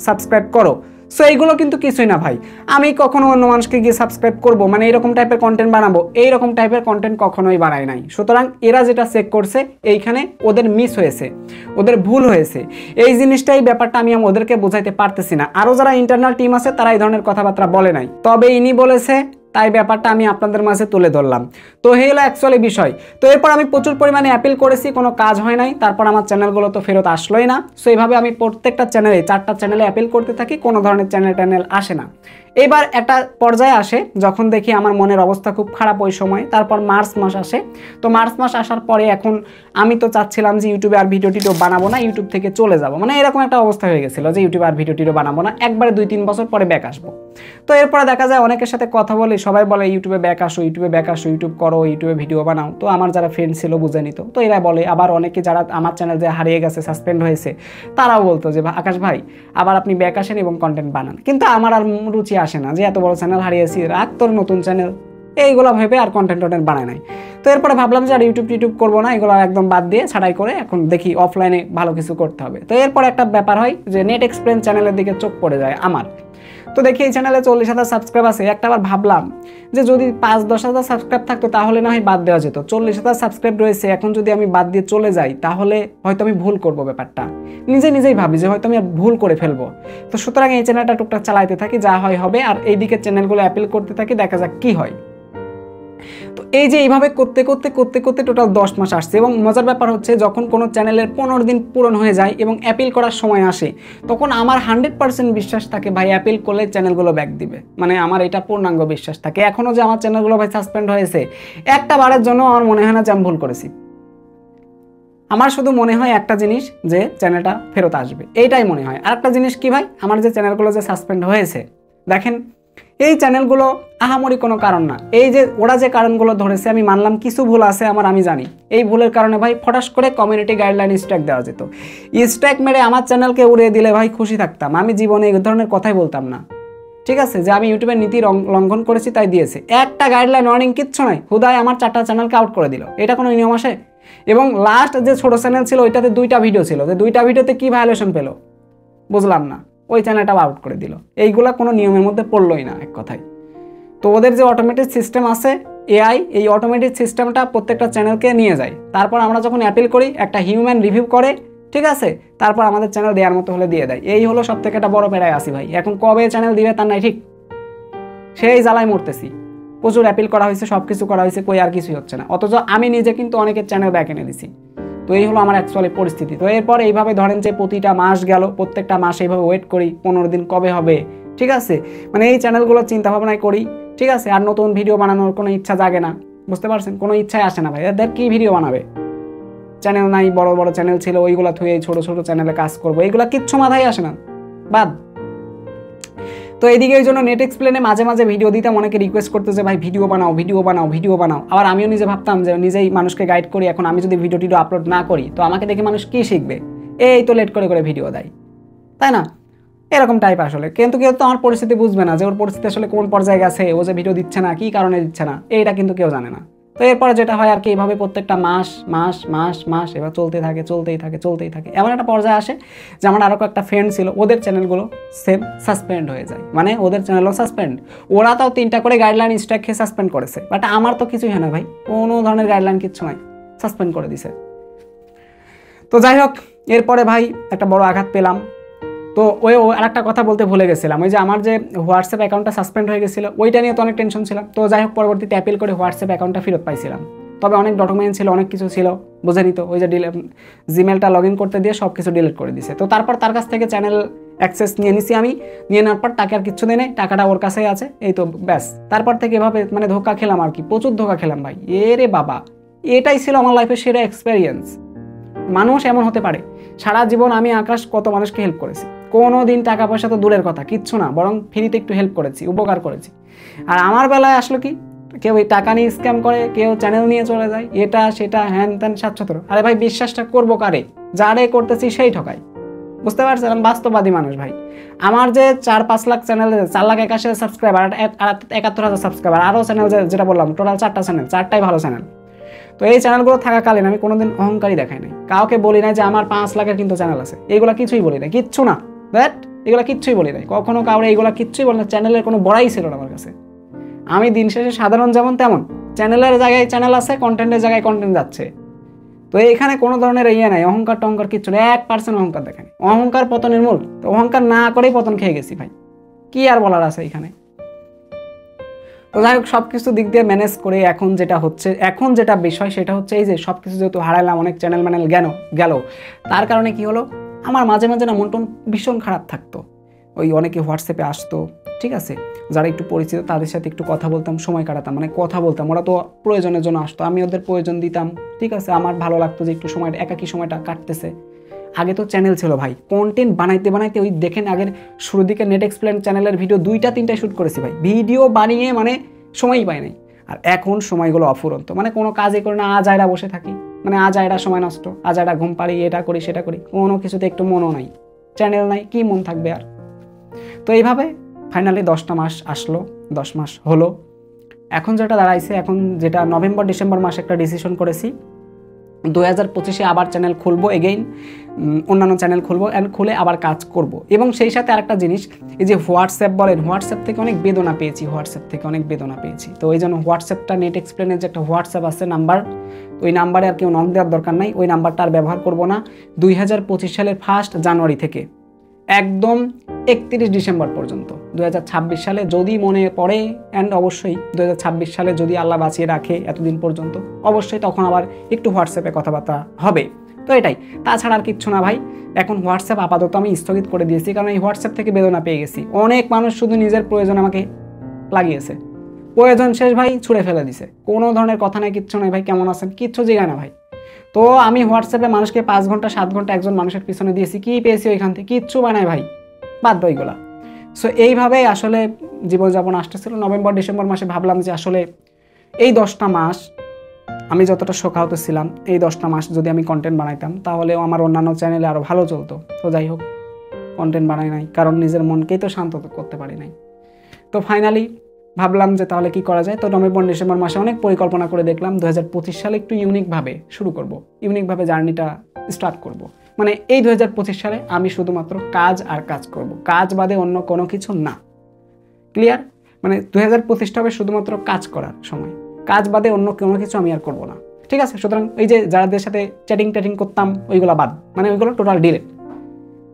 সাবস্ক্রাইব করো। সো এইগুলো কিন্তু কিছুই না ভাই। আমি কখনো অন্য মানুষকে গিয়ে সাবস্ক্রাইব করব, মানে এইরকম টাইপের কন্টেন্ট বানাবো, এইরকম টাইপের কন্টেন্ট কখনোই বানাই নাই। সুতরাং এরা যেটা চেক করছে এইখানে ওদের মিস হয়েছে, ওদের ভুল হয়েছে। এই জিনিসটাই ব্যাপারটা আমি ওদেরকে বোঝাইতে পারতেছি না। আরও যারা ইন্টারনাল টিম আছে তারা এই ধরনের কথাবার্তা বলে নাই, তবে ইনি বলেছে, তাই ব্যাপারটা আমি আপনাদের মাঝে তুলে ধরলাম। তো এই হলো অ্যাকচুয়ালি বিষয়। তো এরপর আমি প্রচুর পরিমাণে অ্যাপিল করেছি, কোনো কাজ হয় নাই। তারপর আমার চ্যানেলগুলো তো ফেরত আসলোই না। সো এইভাবে আমি প্রত্যেকটা চ্যানেলে 4টা চ্যানেলে অ্যাপিল করতে থাকি, কোনো ধরনের চ্যানেল আসে না। এবার একটা পর্যায়ে আসে যখন দেখি আমার মনের অবস্থা খুব খারাপ ওই সময়। তারপর মার্চ মাস আসে। তো মার্চ মাস আসার পরে এখন আমি তো চাচ্ছিলাম যে ইউটিউবে আর ভিডিও টিডিও বানাবো না, ইউটিউব থেকে চলে যাব, মানে এরকম একটা অবস্থা হয়ে গেছিল যে ইউটিউবে আর ভিডিও টিডিও বানাবো না, একবারে 2-3 বছর পরে ব্যাক আসবো। তো এরপরে দেখা যায় অনেকের সাথে কথা বলি, সবাই বলে ইউটিউবে ব্যাক আসো, ইউটিউবে ব্যাক আসো, ইউটিউব করো, ইউটিউবে ভিডিও বানাও। তো আমার যারা ফ্রেন্ড ছিল বুঝে নিত, তো এরা বলে। আবার অনেকে যারা আমার চ্যানেল যে হারিয়ে গেছে, সাসপেন্ড হয়েছে, তারাও বলতো যে আকাশ ভাই আবার আপনি ব্যাক আসেন এবং কন্টেন্ট বানান। কিন্তু আমার আর রুচি আসে না যে এত বড় চ্যানেল হারিয়েছি, রাখ তোর নতুন চ্যানেল, এইগুলো ভেবে আর কন্টেন্ট বানায় নাই। তো এরপরে ভাবলাম যে আর ইউটিউব করবো না, এগুলো একদম বাদ দিয়ে ছাড়াই করে এখন দেখি অফলাইনে ভালো কিছু করতে হবে। তো এরপর একটা ব্যাপার হয় যে নেট এক্সপ্লেন চ্যানেলের দিকে চোখ পড়ে যায় আমার। তো দেখি এই চ্যানেলে 40,000 সাবস্ক্রাইব আছে। একটা আবার ভাবলাম যে যদি 5-10 হাজার সাবস্ক্রাইব থাকতো তাহলে না হয় বাদ দেওয়া যেত। 40,000 সাবস্ক্রাইব রয়েছে, এখন যদি আমি বাদ দিয়ে চলে যাই তাহলে হয়তো আমি ভুল করব। ব্যাপারটা নিজেই ভাবি যে হয়তো আমি ভুল করে ফেলবো। তো সুতরাং এই চ্যানেলটা টুকটাক চালাইতে থাকি, যা হয় হবে, আর এইদিকে চ্যানেলগুলো অ্যাপিল করতে থাকি, দেখা যাক কি হয়। তো এই যে এইভাবে করতে করতে টোটাল 10 মাস আসছে। এবং মজার ব্যাপার হচ্ছে যখন কোনো চ্যানেলের 15 দিন পূরণ হয়ে যায় এবং অ্যাপিল করার সময় আসে, তখন আমার 100% বিশ্বাস থাকে ভাই অ্যাপিল করলে চ্যানেলগুলো ব্যাক দিবে। মানে আমার এটা পূর্ণাঙ্গ বিশ্বাস থাকে। এখনও যে আমার চ্যানেলগুলো ভাই সাসপেন্ড হয়েছে, একটা বারের জন্য আমার মনে হয় না যে আমি ভুল করেছি। আমার শুধু মনে হয় একটা জিনিস, যে চ্যানেলটা ফেরত আসবে, এইটাই মনে হয়। আর একটা জিনিস কি ভাই, আমার যে চ্যানেলগুলো যে সাসপেন্ড হয়েছে, দেখেন এই চ্যানেলগুলো আহামরি কোনো কারণ না। এই যে ওরা যে কারণগুলো ধরেছে আমি মানলাম কিছু ভুল আছে আমার, আমি জানি। এই ভুলের কারণে ভাই ফটাস করে কমিউনিটি গাইডলাইন স্ট্রাইক দেওয়া যেত। স্ট্রাইক মেরে আমার চ্যানেলকে উড়িয়ে দিলে ভাই খুশি থাকতাম। আমি জীবনে এই ধরনের কথাই বলতাম না, ঠিক আছে, যে আমি ইউটিউবের নীতি লঙ্ঘন করেছি তাই দিয়েছে। একটা গাইডলাইন ওয়ার্নিং কিচ্ছু নাই, হুদায় আমার 4টা চ্যানেলকে আউট করে দিল। এটা কোনো নিয়ম আসে? এবং লাস্ট যে ছোট চ্যানেল ছিল ওইটাতে 2টা ভিডিও ছিল, যে 2টা ভিডিওতে কি ভায়োলেশন পেলো বুঝলাম না, ওই চ্যানেলটাও আউট করে দিল। এইগুলা কোনো নিয়মের মধ্যে পড়লোই না এক কথায়। তো ওদের যে অটোমেটিক সিস্টেম আছে এআই, এই অটোমেটিক সিস্টেমটা প্রত্যেকটা চ্যানেলকে নিয়ে যায়। তারপর আমরা যখন অ্যাপিল করি একটা হিউম্যান রিভিউ করে, ঠিক আছে, তারপর আমাদের চ্যানেল দেওয়ার মতো হলে দিয়ে দেয়। এই হলো সব থেকে একটা বড় পেড়ায় আসি ভাই। এখন কবে চ্যানেল দিবে তার নাই ঠিক, সেই জ্বালায় মরতেছি। প্রচুর অ্যাপিল করা হয়েছে, সব কিছু করা হয়েছে, কই আর কিছুই হচ্ছে না। অথচ আমি নিজে কিন্তু অনেকের চ্যানেল ব্যাক এনে দিছি। তো এই হলো আমার অ্যাকচুয়ালি পরিস্থিতি। তো এরপর এইভাবে ধরেন যে প্রতিটা মাস গেল, প্রত্যেকটা মাস এইভাবে ওয়েট করি 15 দিন কবে হবে, ঠিক আছে, মানে এই চ্যানেলগুলোর চিন্তা ভাবনাই করি, ঠিক আছে। আর নতুন ভিডিও বানানোর কোনো ইচ্ছা জাগে না, বুঝতে পারছেন, কোনো ইচ্ছাই আসে না ভাই। এদের কি ভিডিও বানাবে, চ্যানেল নাই, বড় বড় চ্যানেল ছিল ওইগুলা থুয়ে ছোট ছোট চ্যানেলে কাজ করবো, এইগুলা কিচ্ছু মাথায় আসে না, বাদ। তো এইদিকে এই জন্য নেট এক্সপ্লেনে মাঝে মাঝে ভিডিও দিতাম, অনেকে রিকোয়েস্ট করতে যে ভাই ভিডিও বানাও। আবার আমিও নিজে ভাবতাম যে নিজেই মানুষকে গাইড করি, এখন আমি যদি ভিডিও আপলোড না করি তো আমাকে দেখে মানুষ কি শিখবে, এই তো লেট করে ভিডিও দেয়, তাই না, এরকম টাইপ আসলে। কিন্তু কেউ তো আমার পরিস্থিতি বুঝবে না যে ওর পরিস্থিতি আসলে কোন পর্যায়ে গেছে, ও যে ভিডিও দিচ্ছে না, কি কারণে দিচ্ছে না, এইটা কিন্তু কেউ জানে না। তো এরপরে যেটা হয় আর কি, এইভাবে প্রত্যেকটা মাস এবার চলতেই থাকে। এমন একটা পর্যায়ে আসে যে আমার আরও একটা ফ্রেন্ড ছিল, ওদের চ্যানেলগুলো সেম সাসপেন্ড হয়ে যায়, মানে ওদের চ্যানেলও সাসপেন্ড। ওরা তাও 3টা করে গাইডলাইন স্ট্রাইক খেয়ে সাসপেন্ড করেছে, বাট আমার তো কিছুই হয় না ভাই, কোনো ধরনের গাইডলাইন কিচ্ছু নাই, সাসপেন্ড করে দিছে। তো যাই হোক, এরপরে ভাই একটা বড় আঘাত পেলাম। তো ওই আরেকটা কথা বলতে ভুলে গেছিলাম, ওই যে আমার যে হোয়াটসঅ্যাপ অ্যাকাউন্টটা সাসপেন্ড হয়ে গেছিলো ওইটা নিয়ে তো অনেক টেনশন ছিলাম। তো যাই হোক পরবর্তীতে অ্যাপিল করে হোয়াটসঅ্যাপ অ্যাকাউন্টটা ফেরত পাইছিলাম। তবে অনেক ডকুমেন্ট ছিল, অনেক কিছু ছিল, বুঝেনি তো, ওই যে জিমেলটা লগ ইন করতে দিয়ে সব কিছু ডিলিট করে দিছে। তো তারপর তার কাছ থেকে চ্যানেল অ্যাক্সেস নিয়ে নিছি আমি, নিয়ে নেওয়ার পর তাকে আর কিচ্ছু দেয় নাই, টাকাটা ওর কাছেই আছে, এই তো ব্যাস। তারপর থেকে এভাবে মানে ধোকা খেলাম আর কি, প্রচুর ধোকা খেলাম ভাই। রে বাবা, এটাই ছিল আমার লাইফের সেরা এক্সপেরিয়েন্স। মানুষ এমন হতে পারে। সারা জীবন আমি আকাশ কত মানুষকে হেল্প করেছি, কোনো দিন টাকা পয়সা তো দূরের কথা, কিচ্ছু না, বরং ফ্রিতে একটু হেল্প করেছি, উপকার করেছি। আর আমার বেলায় আসলো কি, কেউ এই টাকা নিয়ে স্ক্যাম করে, কেউ চ্যানেল নিয়ে চলে যায়, এটা সেটা হ্যান ত্যান 700। আরে ভাই বিশ্বাসটা করবো কারে? যারে করতেছি সেই ঠকাই, বুঝতে পারছেন? আমি বাস্তববাদী মানুষ ভাই। আমার যে 4-5 লাখ চ্যানেল, 4,81,000 সাবস্ক্রাইবার, 71,000 সাবস্ক্রাইবার, আরও চ্যানেল যেটা বললাম টোটাল 4টা চ্যানেল, 4টাই ভালো চ্যানেল। তো এই চ্যানেলগুলো থাকাকালীন আমি কোনোদিন অহংকারী দেখাই নাই, কাউকে বলি নাই যে আমার 5 লাখের কিন্তু চ্যানেল আছে, এইগুলো কিছুই বলি নাই, কিচ্ছু না, দ্যাট এগুলো কিচ্ছুই বলি নাই কখনো কাউরে, এইগুলো কিচ্ছুই বলি না। চ্যানেলের কোনো বড়াই ছিল না আমার কাছে। আমি দিন শেষে সাধারণ যেমন তেমন, চ্যানেলের জায়গায় চ্যানেল আছে, কন্টেন্টের জায়গায় কন্টেন্ট যাচ্ছে। তো এখানে কোনো ধরনের ইয়ে নাই, অহংকার টহংকার কিচ্ছু নেই, 1% অহংকার দেখেন। অহংকার পতনের মূল, তো অহংকার না করেই পতন খেয়ে গেছি ভাই, কি আর বলার আছে এখানে। তো যাই হোক সব কিছু দিক দিয়ে ম্যানেজ করে এখন যেটা হচ্ছে, এখন যেটা বিষয় সেটা হচ্ছে এই যে সব কিছু যেহেতু হারালাম, অনেক চ্যানেল ম্যানেল গেল, তার কারণে কি হলো, আমার মাঝে মাঝে না মন টন ভীষণ খারাপ থাকতো। ওই অনেকে হোয়াটসঅ্যাপে আসতো, ঠিক আছে, যারা একটু পরিচিত তাদের সাথে একটু কথা বলতাম, সময় কাটাতাম, মানে কথা বলতাম, ওরা তো প্রয়োজনের জন্য আসতো, আমি ওদের প্রয়োজন দিতাম, ঠিক আছে। আমার ভালো লাগতো যে একটু সময় একাকী সময়টা কাটতেছে। আগে তো চ্যানেল ছিল ভাই, কন্টেন্ট বানাইতে বানাইতে ওই দেখেন আগের শুরুর দিকে নেট এক্সপ্লেন চ্যানেলের ভিডিও 2-3টায় শ্যুট করেছি ভাই, ভিডিও বানিয়ে মানে সময়ই পাই নাই। আর এখন সময়গুলো অফুরন্ত, মানে কোনো কাজই করে না, আজায়রা বসে থাকি, মানে আজায়রা সময় নষ্ট, আজায়রা ঘুম পাড়ি, এটা করি সেটা করি, কোনো কিছুতে একটু মনও নাই, চ্যানেল নাই, কি মন থাকবে আর। তো এইভাবে ফাইনালি 10টা মাস আসলো, 10 মাস হলো। এখন যেটা দাঁড়াইছে, এখন যেটা নভেম্বর-ডিসেম্বর মাসে একটা ডিসিশন করেছি, 2025-এ আবার চ্যানেল খুলবো, এগেইন অন্যান্য চ্যানেল খুলবো, অ্যান্ড খুলে আবার কাজ করব। এবং সেই সাথে আরেকটা জিনিস, এই যে হোয়াটসঅ্যাপ বলেন, হোয়াটসঅ্যাপ থেকে অনেক বেদনা পেয়েছি, তো এই জন্য হোয়াটসঅ্যাপটা নেট এক্সপ্লেনের যে একটা হোয়াটসঅ্যাপ আছে নাম্বার, ওই নাম্বারে আর কেউ নক দেওয়ার দরকার নাই, ওই নাম্বারটা আর ব্যবহার করব না। 2025 সালের 1 জানুয়ারি থেকে একদম 31 ডিসেম্বর পর্যন্ত 2026 সালে যদি মনে পড়ে, অ্যান্ড অবশ্যই 2026 সালে যদি আল্লাহ বাঁচিয়ে রাখে এতদিন পর্যন্ত, অবশ্যই তখন আবার একটু হোয়াটসঅ্যাপে কথাবার্তা হবে। তো এটাই, তাছাড়া আর কিচ্ছু না ভাই। এখন হোয়াটসঅ্যাপ আপাতত আমি স্থগিত করে দিয়েছি, কারণ এই হোয়াটসঅ্যাপ থেকে বেদনা পেয়ে গেছি। অনেক মানুষ শুধু নিজের প্রয়োজন আমাকে লাগিয়েছে, প্রয়োজন শেষ ভাই ছুঁড়ে ফেলে দিছে, কোনো ধরনের কথা নাই, কিচ্ছু নাই ভাই, কেমন আছেন কিচ্ছু জিগায় না ভাই। তো আমি হোয়াটসঅ্যাপে মানুষকে 5 ঘন্টা 7 ঘন্টা একজন মানুষের পিছনে দিয়েছি, কি পেয়েছি ওইখান থেকে? কিচ্ছু বানায় ভাই, বাদ বইগুলা। সো এইভাবেই আসলে জীবনযাপন আসতেছিল। নভেম্বর-ডিসেম্বর মাসে ভাবলাম যে আসলে এই 10টা মাস আমি যতটা শোকাহত ছিলাম, এই 10টা মাস যদি আমি কন্টেন্ট বানাইতাম তাহলেও আমার অন্যান্য চ্যানেলে আরও ভালো চলতো। তো যাই হোক, কন্টেন্ট বানাই নাই, কারণ নিজের মনকেই তো শান্ত করতে পারি নাই। তো ফাইনালি ভাবলাম যে তাহলে কি করা যায়। তো নভেম্বর-ডিসেম্বর মাসে অনেক পরিকল্পনা করে দেখলাম 2025 সালে একটু ইউনিকভাবে শুরু করব, ইউনিকভাবে জার্নিটা স্টার্ট করব। মানে এই 2025 সালে আমি শুধুমাত্র কাজ আর কাজ করব, কাজ বাদে অন্য কোনো কিছু না। ক্লিয়ার? মানে 2025টা হবে শুধুমাত্র কাজ করার সময়, কাজ বাদে অন্য কোনো কিছু আমি আর করব না, ঠিক আছে। সুতরাং এই যে যাদের সাথে চ্যাটিং করতাম ওইগুলো বাদ, মানে ওইগুলো টোটাল ডিলিট।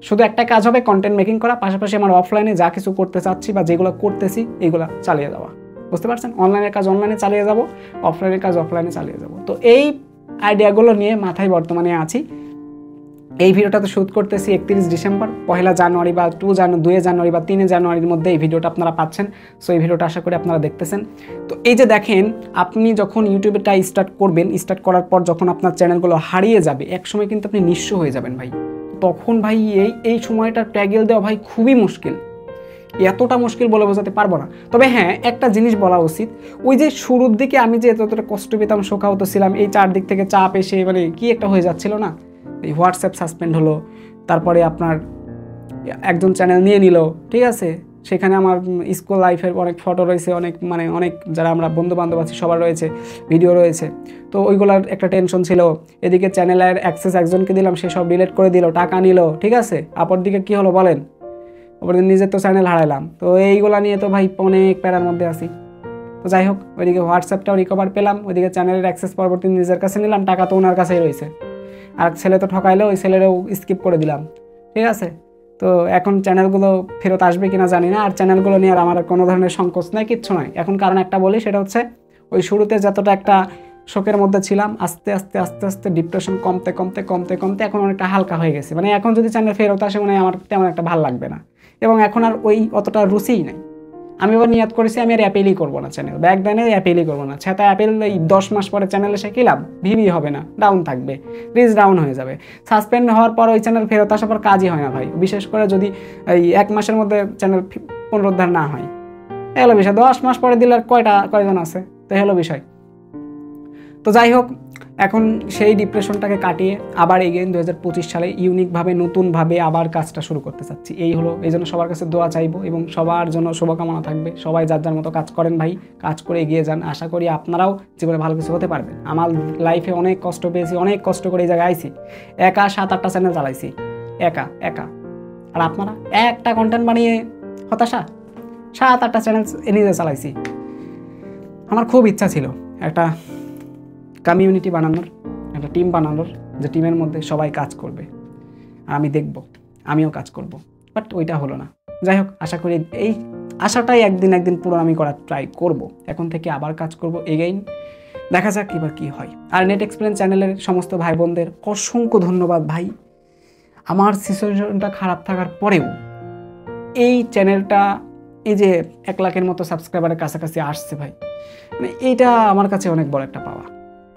শুধু একটা কাজ হবে, কন্টেন্ট মেকিং করা, পাশাপাশি আমার অফলাইনে যা কিছু করতে চাচ্ছি বা যেগুলো করতেছি এইগুলো চালিয়ে যাওয়া, বুঝতে পারছেন? অনলাইনের কাজ অনলাইনে চালিয়ে যাব, অফলাইনের কাজ অফলাইনে চালিয়ে যাব। তো এই আইডিয়াগুলো নিয়ে মাথায় বর্তমানে আছি। এই ভিডিওটা তো শ্যুট করতেছি 31 ডিসেম্বর, 1 জানুয়ারি বা 2 জানুয়ারি বা 3 জানুয়ারির মধ্যে এই ভিডিওটা আপনারা পাচ্ছেন। সো এই ভিডিওটা আশা করি আপনারা দেখতেছেন। তো এই যে দেখেন, আপনি যখন ইউটিউবেটা স্টার্ট করবেন, স্টার্ট করার পর যখন আপনার চ্যানেলগুলো হারিয়ে যাবে, এক সময় কিন্তু আপনি নিঃস্ব হয়ে যাবেন ভাই। তখন ভাই এই সময়টা ট্যাগেল দেওয়া ভাই খুবই মুশকিল, এতটা মুশকিল বলে বোঝাতে পারবো না। তবে হ্যাঁ, একটা জিনিস বলা উচিত, ওই যে শুরুর দিকে আমি যে এতটা কষ্ট পেতাম, শোকাহত ছিলাম, এই চারদিক থেকে চাপ এসে মানে কি একটা হয়ে যাচ্ছিল না, এই হোয়াটসঅ্যাপ সাসপেন্ড হলো, তারপরে আপনার একজন চ্যানেল নিয়ে নিল, ঠিক আছে, সেখানে আমার স্কুল লাইফের অনেক ফটো রয়েছে, অনেক যারা আমরা বন্ধু বান্ধব আছি সবার রয়েছে, ভিডিও রয়েছে। তো ওইগুলার একটা টেনশন ছিল। এদিকে চ্যানেলের অ্যাক্সেস একজনকে দিলাম, সে সব ডিলিট করে দিল, টাকা নিল, ঠিক আছে। অপর দিকে কী হলো বলেন, অপর দিকে নিজের তো চ্যানেল হারাইলাম। তো এইগুলা নিয়ে তো ভাই অনেক প্যারার মধ্যে আছি। তো যাই হোক, ওইদিকে হোয়াটসঅ্যাপটাও রিকভার পেলাম, ওইদিকে চ্যানেলের অ্যাক্সেস পরবর্তী নিজের কাছে নিলাম, টাকা তো ওনার কাছেই রয়েছে। আর ছেলে তো ঠকাইলো, ওই ছেলেরও স্কিপ করে দিলাম, ঠিক আছে। তো এখন চ্যানেলগুলো ফেরত আসবে কিনা জানি না, আর চ্যানেলগুলো নিয়ে আর আমার কোনো ধরনের সংকোচ নাই, কিচ্ছু নয়। এখন কারণ একটা বলি, সেটা হচ্ছে ওই শুরুতে যতটা একটা শোকের মধ্যে ছিলাম, আস্তে আস্তে আস্তে আস্তে ডিপ্রেশন কমতে কমতে কমতে কমতে এখন অনেকটা হালকা হয়ে গেছে। মানে এখন যদি চ্যানেল ফেরত আসে মানে আমার তেমন একটা ভালো লাগবে না, এবং এখন আর ওই অতটা রুচিই নাই। আমি আবার নিয়াত করেছি আমি আর অ্যাপেলই করবো না, চ্যানেল ব্যাক দেনে অ্যাপেলই করবো না। সেটা অ্যাপেল এই 10 মাস পরে চ্যানেলে সে কী লাভ, ভিভি হবে না, ডাউন থাকবে, রিচ ডাউন হয়ে যাবে। সাসপেন্ড হওয়ার পর ওই চ্যানেল ফেরত আসার পর কাজই হয় না ভাই, বিশেষ করে যদি এই 1 মাসের মধ্যে চ্যানেল পুনরুদ্ধার না হয়। এ হলো বিষয়। 10 মাস পরে দিলে আর কয়জন আছে, তো হলো বিষয়। তো যাই হোক, এখন সেই ডিপ্রেশনটাকে কাটিয়ে আবার এগেইন 2025 সালে ইউনিকভাবে নতুনভাবে আবার কাজটা শুরু করতে চাচ্ছি। এই জন্য সবার কাছে দোয়া চাইবো এবং সবার জন্য শুভকামনা থাকবে। সবাই যার যার মতো কাজ করেন ভাই, কাজ করে এগিয়ে যান। আশা করি আপনারাও জীবনে ভালো কিছু হতে পারবেন। আমার লাইফে অনেক কষ্ট পেয়েছি, অনেক কষ্ট করে এই জায়গায় আইছি। একা 7-8টা চ্যানেল চালাইছি, একা। আর আপনারা একটা কন্টেন্ট বানিয়ে হতাশা, 7-8টা চ্যানেল নিজে চালাইছি। আমার খুব ইচ্ছা ছিল একটা কমিউনিটি বানানোর, একটা টিম বানানোর, যে টিমের মধ্যে সবাই কাজ করবে আর আমি দেখব, আমিও কাজ করব, বাট ওইটা হলো না। যাই হোক, আশা করি এই আশাটাই একদিন পূরণ আমি করার ট্রাই করব। এখন থেকে আবার কাজ করব এগেইন, দেখা যাক এবার কী হয়। আর নেট এক্সপিরিয়েন্স চ্যানেলের সমস্ত ভাই বোনদের অসংখ্য ধন্যবাদ ভাই। আমার সিচুয়েশনটা খারাপ থাকার পরেও এই চ্যানেলটা এই যে 1 লাখের মতো সাবস্ক্রাইবারের কাছাকাছি আসছে ভাই, মানে এইটা আমার কাছে অনেক বড় একটা পাওয়া,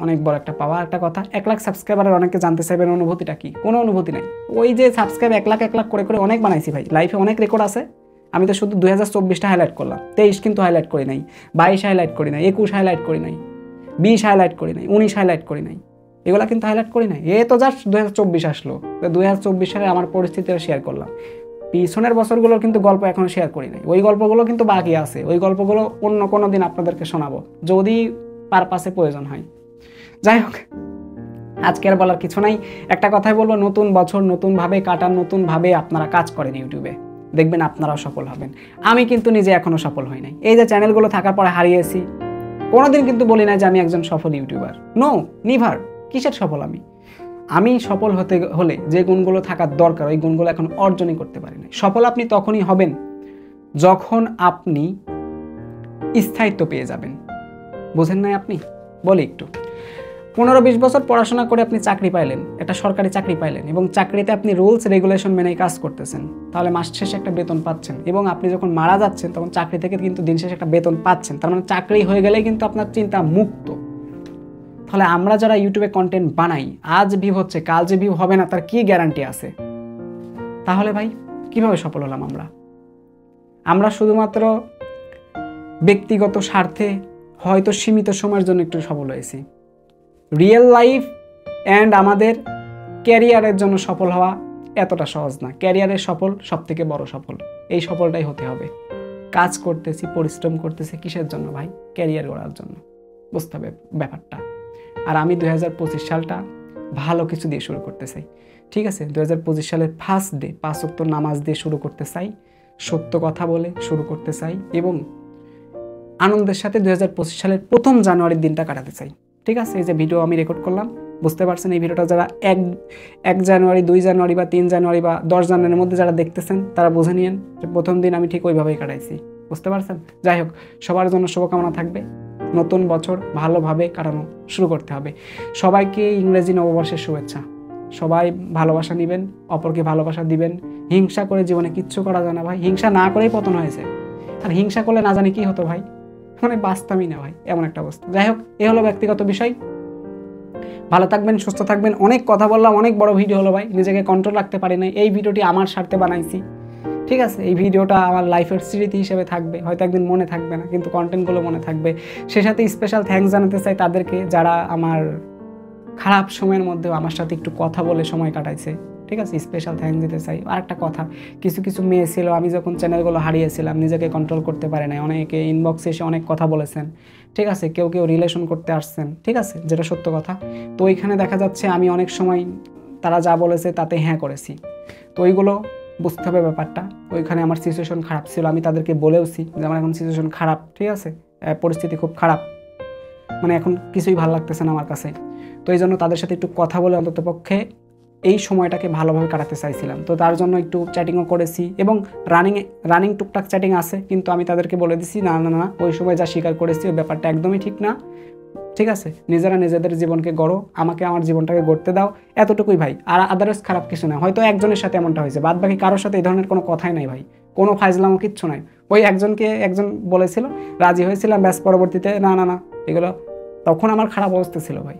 অনেক বড় একটা পাওয়া। একটা কথা, 1 লাখ সাবস্ক্রাইবারের অনেকে জানতে চাইবেন অনুভূতিটা কি। কোনো অনুভূতি নাই। ওই যে সাবস্ক্রাইব 1 লাখ করে করে অনেক বানাইছি ভাই, লাইফে অনেক রেকর্ড আছে। আমি তো শুধু 2024টা হাইলাইট করলাম, 23 কিন্তু হাইলাইট করি নাই, 22 হাইলাইট করি নাই, 21 হাইলাইট করি নাই, 20 হাইলাইট করি নাই, 19 হাইলাইট করি নাই, এগুলা কিন্তু হাইলাইট করি নাই। এ তো জাস্ট 2024 আসলো, 2024 সালে আমার পরিস্থিতিটা শেয়ার করলাম। পিছনের বছরগুলোর কিন্তু গল্প এখনো শেয়ার করি নাই, ওই গল্পগুলো কিন্তু বাকি আছে। ওই গল্পগুলো অন্য কোনো দিন আপনাদেরকে শোনাবো যদি পারপাসে প্রয়োজন হয়। যাই হোক, আজকে আর বলার কিছু নাই। একটা কথাই বলবো, নতুন বছর নতুনভাবে কাটান, নতুনভাবে আপনারা কাজ করেন ইউটিউবে, দেখবেন আপনারাও সফল হবেন। আমি কিন্তু নিজে এখনো সফল হই নাই। এই যে চ্যানেলগুলো থাকার পরে হারিয়েছি, কোনোদিন কিন্তু বলি না যে আমি একজন সফল ইউটিউবার। No, never. কিসের সফল আমি সফল হতে হলে যে গুণগুলো থাকার দরকার ওই গুণগুলো এখন অর্জনই করতে পারি না। সফল আপনি তখনই হবেন যখন আপনি স্থায়িত্ব পেয়ে যাবেন। বোঝেন নাই আপনি? বলি একটু। 15-20 বছর পড়াশোনা করে আপনি চাকরি পাইলেন, একটা সরকারি চাকরি পাইলেন, এবং চাকরিতে আপনি রুলস রেগুলেশন মেনেই কাজ করতেছেন, তাহলে মাস শেষে একটা বেতন পাচ্ছেন, এবং আপনি যখন মারা যাচ্ছেন তখন চাকরি থেকে কিন্তু দিন শেষে একটা বেতন পাচ্ছেন। তার মানে চাকরি হয়ে গেলেই কিন্তু আপনার চিন্তা মুক্ত। তাহলে আমরা যারা ইউটিউবে কন্টেন্ট বানাই, আজ ভিউ হচ্ছে, কাল যে ভিউ হবে না তার কি গ্যারান্টি আছে? তাহলে ভাই কিভাবে সফল হলাম আমরা? শুধুমাত্র ব্যক্তিগত স্বার্থে হয়তো সীমিত সময়ের জন্য একটু সফল হয়েছি। রিয়েল লাইফ অ্যান্ড আমাদের ক্যারিয়ারের জন্য সফল হওয়া এতটা সহজ না। ক্যারিয়ারের সফল সবথেকে বড় সফল, এই সফলটাই হতে হবে। কাজ করতেছি, পরিশ্রম করতেছি কিসের জন্য ভাই? ক্যারিয়ার গড়ার জন্য। বুঝতে হবে ব্যাপারটা। আর আমি 2025 সালটা ভালো কিছু দিয়ে শুরু করতে চাই। ঠিক আছে, 2025 সালের ফার্স্ট ডে 5 ওয়াক্ত নামাজ দিয়ে শুরু করতে চাই, সত্য কথা বলে শুরু করতে চাই, এবং আনন্দের সাথে 2025 সালের 1 জানুয়ারির দিনটা কাটাতে চাই। ঠিক আছে, এই যে ভিডিও আমি রেকর্ড করলাম, বুঝতে পারছেন এই ভিডিওটা যারা 1 জানুয়ারি, 2 জানুয়ারি বা 3 জানুয়ারি বা 10 জানুয়ারির মধ্যে যারা দেখতেছেন তারা বুঝে নিয়েন যে প্রথম দিন আমি ঠিক ওইভাবেই কাটাইছি। বুঝতে পারছেন? যাই হোক, সবার জন্য শুভকামনা থাকবে। নতুন বছর ভালোভাবে কাটানো শুরু করতে হবে। সবাইকে ইংরেজি নববর্ষের শুভেচ্ছা। সবাই ভালোবাসা নেবেন, অপরকে ভালোবাসা দিবেন। হিংসা করে জীবনে কিচ্ছু করা যায় না ভাই। হিংসা না করেই পতন হয়েছে, আর হিংসা করলে না জানি কি হতো ভাই, মানে বাঁচতামই না ভাই, এমন একটা অবস্থা। যাই হোক, এ হলো ব্যক্তিগত বিষয়। ভালো থাকবেন, সুস্থ থাকবেন। অনেক কথা বললাম, অনেক বড় ভিডিও হলো ভাই, নিজেকে কন্ট্রোল রাখতে পারি নাই। এই ভিডিওটি আমার স্বার্থে বানাইছি। ঠিক আছে, এই ভিডিওটা আমার লাইফের স্মৃতি হিসেবে থাকবে, হয়তো একদিন মনে থাকবে না, কিন্তু কন্টেন্টগুলো মনে থাকবে। সে সাথে স্পেশাল থ্যাঙ্কস জানাতে চাই তাদেরকে যারা আমার খারাপ সময়ের মধ্যেও আমার সাথে একটু কথা বলে সময় কাটাইছে। ঠিক আছে, স্পেশাল থ্যাঙ্কস দিতে চাই। আর একটা কথা, কিছু কিছু মেয়ে ছিল, আমি যখন চ্যানেলগুলো হারিয়েছিলাম নিজেকে কন্ট্রোল করতে পারে নাই, অনেকে ইনবক্সে এসে অনেক কথা বলেছেন। ঠিক আছে, কেউ রিলেশন করতে আসছেন। ঠিক আছে, যেটা সত্য কথা। তো ওইখানে দেখা যাচ্ছে আমি অনেক সময় তারা যা বলেছে তাতে হ্যাঁ করেছি। তো ওইগুলো বুঝতে হবে ব্যাপারটা। ওইখানে আমার সিচুয়েশন খারাপ ছিল, আমি তাদেরকে বলেওছি যে আমার এখন সিচুয়েশন খারাপ। ঠিক আছে, পরিস্থিতি খুব খারাপ, মানে এখন কিছুই ভালো লাগতেছে না আমার কাছে। তো এই জন্য তাদের সাথে একটু কথা বলে অন্তত পক্ষে এই সময়টাকে ভালোভাবে কাটাতে চাইছিলাম। তো তার জন্য একটু চ্যাটিংও করেছি এবং রানিং টুকটাক চ্যাটিং আছে, কিন্তু আমি তাদেরকে বলে দিছি না না না, ওই সময় যা স্বীকার করেছি ওই ব্যাপারটা একদমই ঠিক না, ঠিক আছে, নিজেরা নিজেদের জীবনকে গড়ো, আমাকে আমার জীবনটাকে গড়তে দাও, এতটুকুই ভাই। আর আদারস খারাপ কিছু না, হয়তো একজনের সাথে এমনটা হয়েছে, বাদ বাকি কারোর সাথে এই ধরনের কোনো কথাই নাই ভাই, কোনো ফাইজলামও কিচ্ছু নাই। ওই একজন বলেছিল, রাজি হয়েছিলাম, ব্যাস পরবর্তীতে না না না এগুলো, তখন আমার খারাপ অবস্থা ছিল ভাই,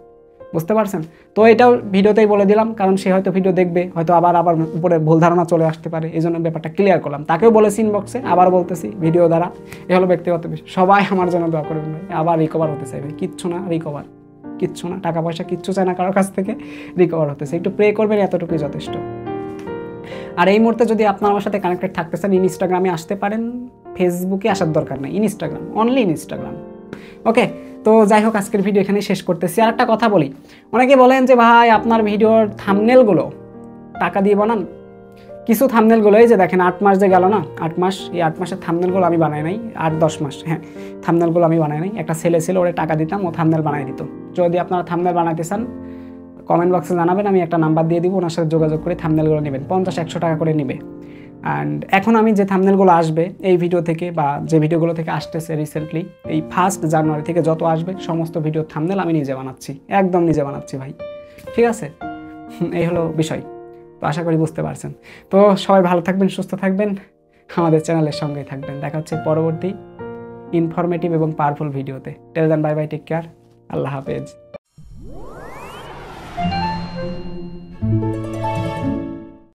বুঝতে পারছেন? তো এটাও ভিডিওতেই বলে দিলাম, কারণ সে হয়তো ভিডিও দেখবে, হয়তো আবার উপরে ভুল ধারণা চলে আসতে পারে, এই জন্য ব্যাপারটা ক্লিয়ার করলাম। তাকেও বলেছি ইনবক্সে, আবার বলতেছি ভিডিও দ্বারা, এ হলো ব্যক্তিগত বিষয়। সবাই আমার জন্য দোয়া করবেন ভাই, আবার রিকভার হতে চাই ভাই, কিচ্ছু না, কিচ্ছু না, টাকা পয়সা কিচ্ছু চায় না কারোর কাছ থেকে, রিকভার হতেছে, একটু প্রে করবেন, এতটুকুই যথেষ্ট। আর এই মুহূর্তে যদি আপনার আমার সাথে কানেক্টেড থাকতে চান, ইনস্টাগ্রামে আসতে পারেন, ফেসবুকে আসার দরকার নেই, ইনস্টাগ্রাম, অনলি ইনস্টাগ্রাম। ওকে, তো যাই হোক, আজকের ভিডিও এখানেই শেষ করতেছি। আর একটা কথা বলি, অনেকে বলেন যে ভাই আপনার ভিডিওর থাম্বনেলগুলো টাকা দিয়ে বানান। কিছু থাম্বনেলগুলো, এই যে দেখেন 8 মাস যে গেল না, 8 মাস, এই 8 মাসের থাম্বনেলগুলো আমি বানাই নাই, 8-10 মাস, হ্যাঁ, থাম্বনেলগুলো আমি বানাই নাই। একটা ছেলে ছিল, ওরে টাকা দিতাম, ও থাম্বনেল বানাই দিত। যদি আপনারা থাম্বনেল বানাইতে চান, কমেন্ট বক্সে জানাবেন, আমি একটা নাম্বার দিয়ে দিব, ওনার সাথে যোগাযোগ করে থাম্বনেলগুলো নেবেন, 50-100 টাকা করে নেবে। অ্যান্ড এখন আমি যে থাম্বনেলগুলো আসবে এই ভিডিও থেকে, বা যে ভিডিওগুলো থেকে আসতেছে রিসেন্টলি, এই 1 জানুয়ারি থেকে যত আসবে সমস্ত ভিডিওর থাম্বনেল আমি নিজে বানাচ্ছি, একদম নিজে বানাচ্ছি ভাই, ঠিক আছে? এই হলো বিষয়। তো আশা করি বুঝতে পারছেন। তো সবাই ভালো থাকবেন, সুস্থ থাকবেন, আমাদের চ্যানেলের সঙ্গেই থাকবেন। দেখা হচ্ছে পরবর্তী ইনফরমেটিভ এবং পাওয়ারফুল ভিডিওতে। টেল দেন, বাই বাই, টেক কেয়ার, আল্লাহ হাফেজ।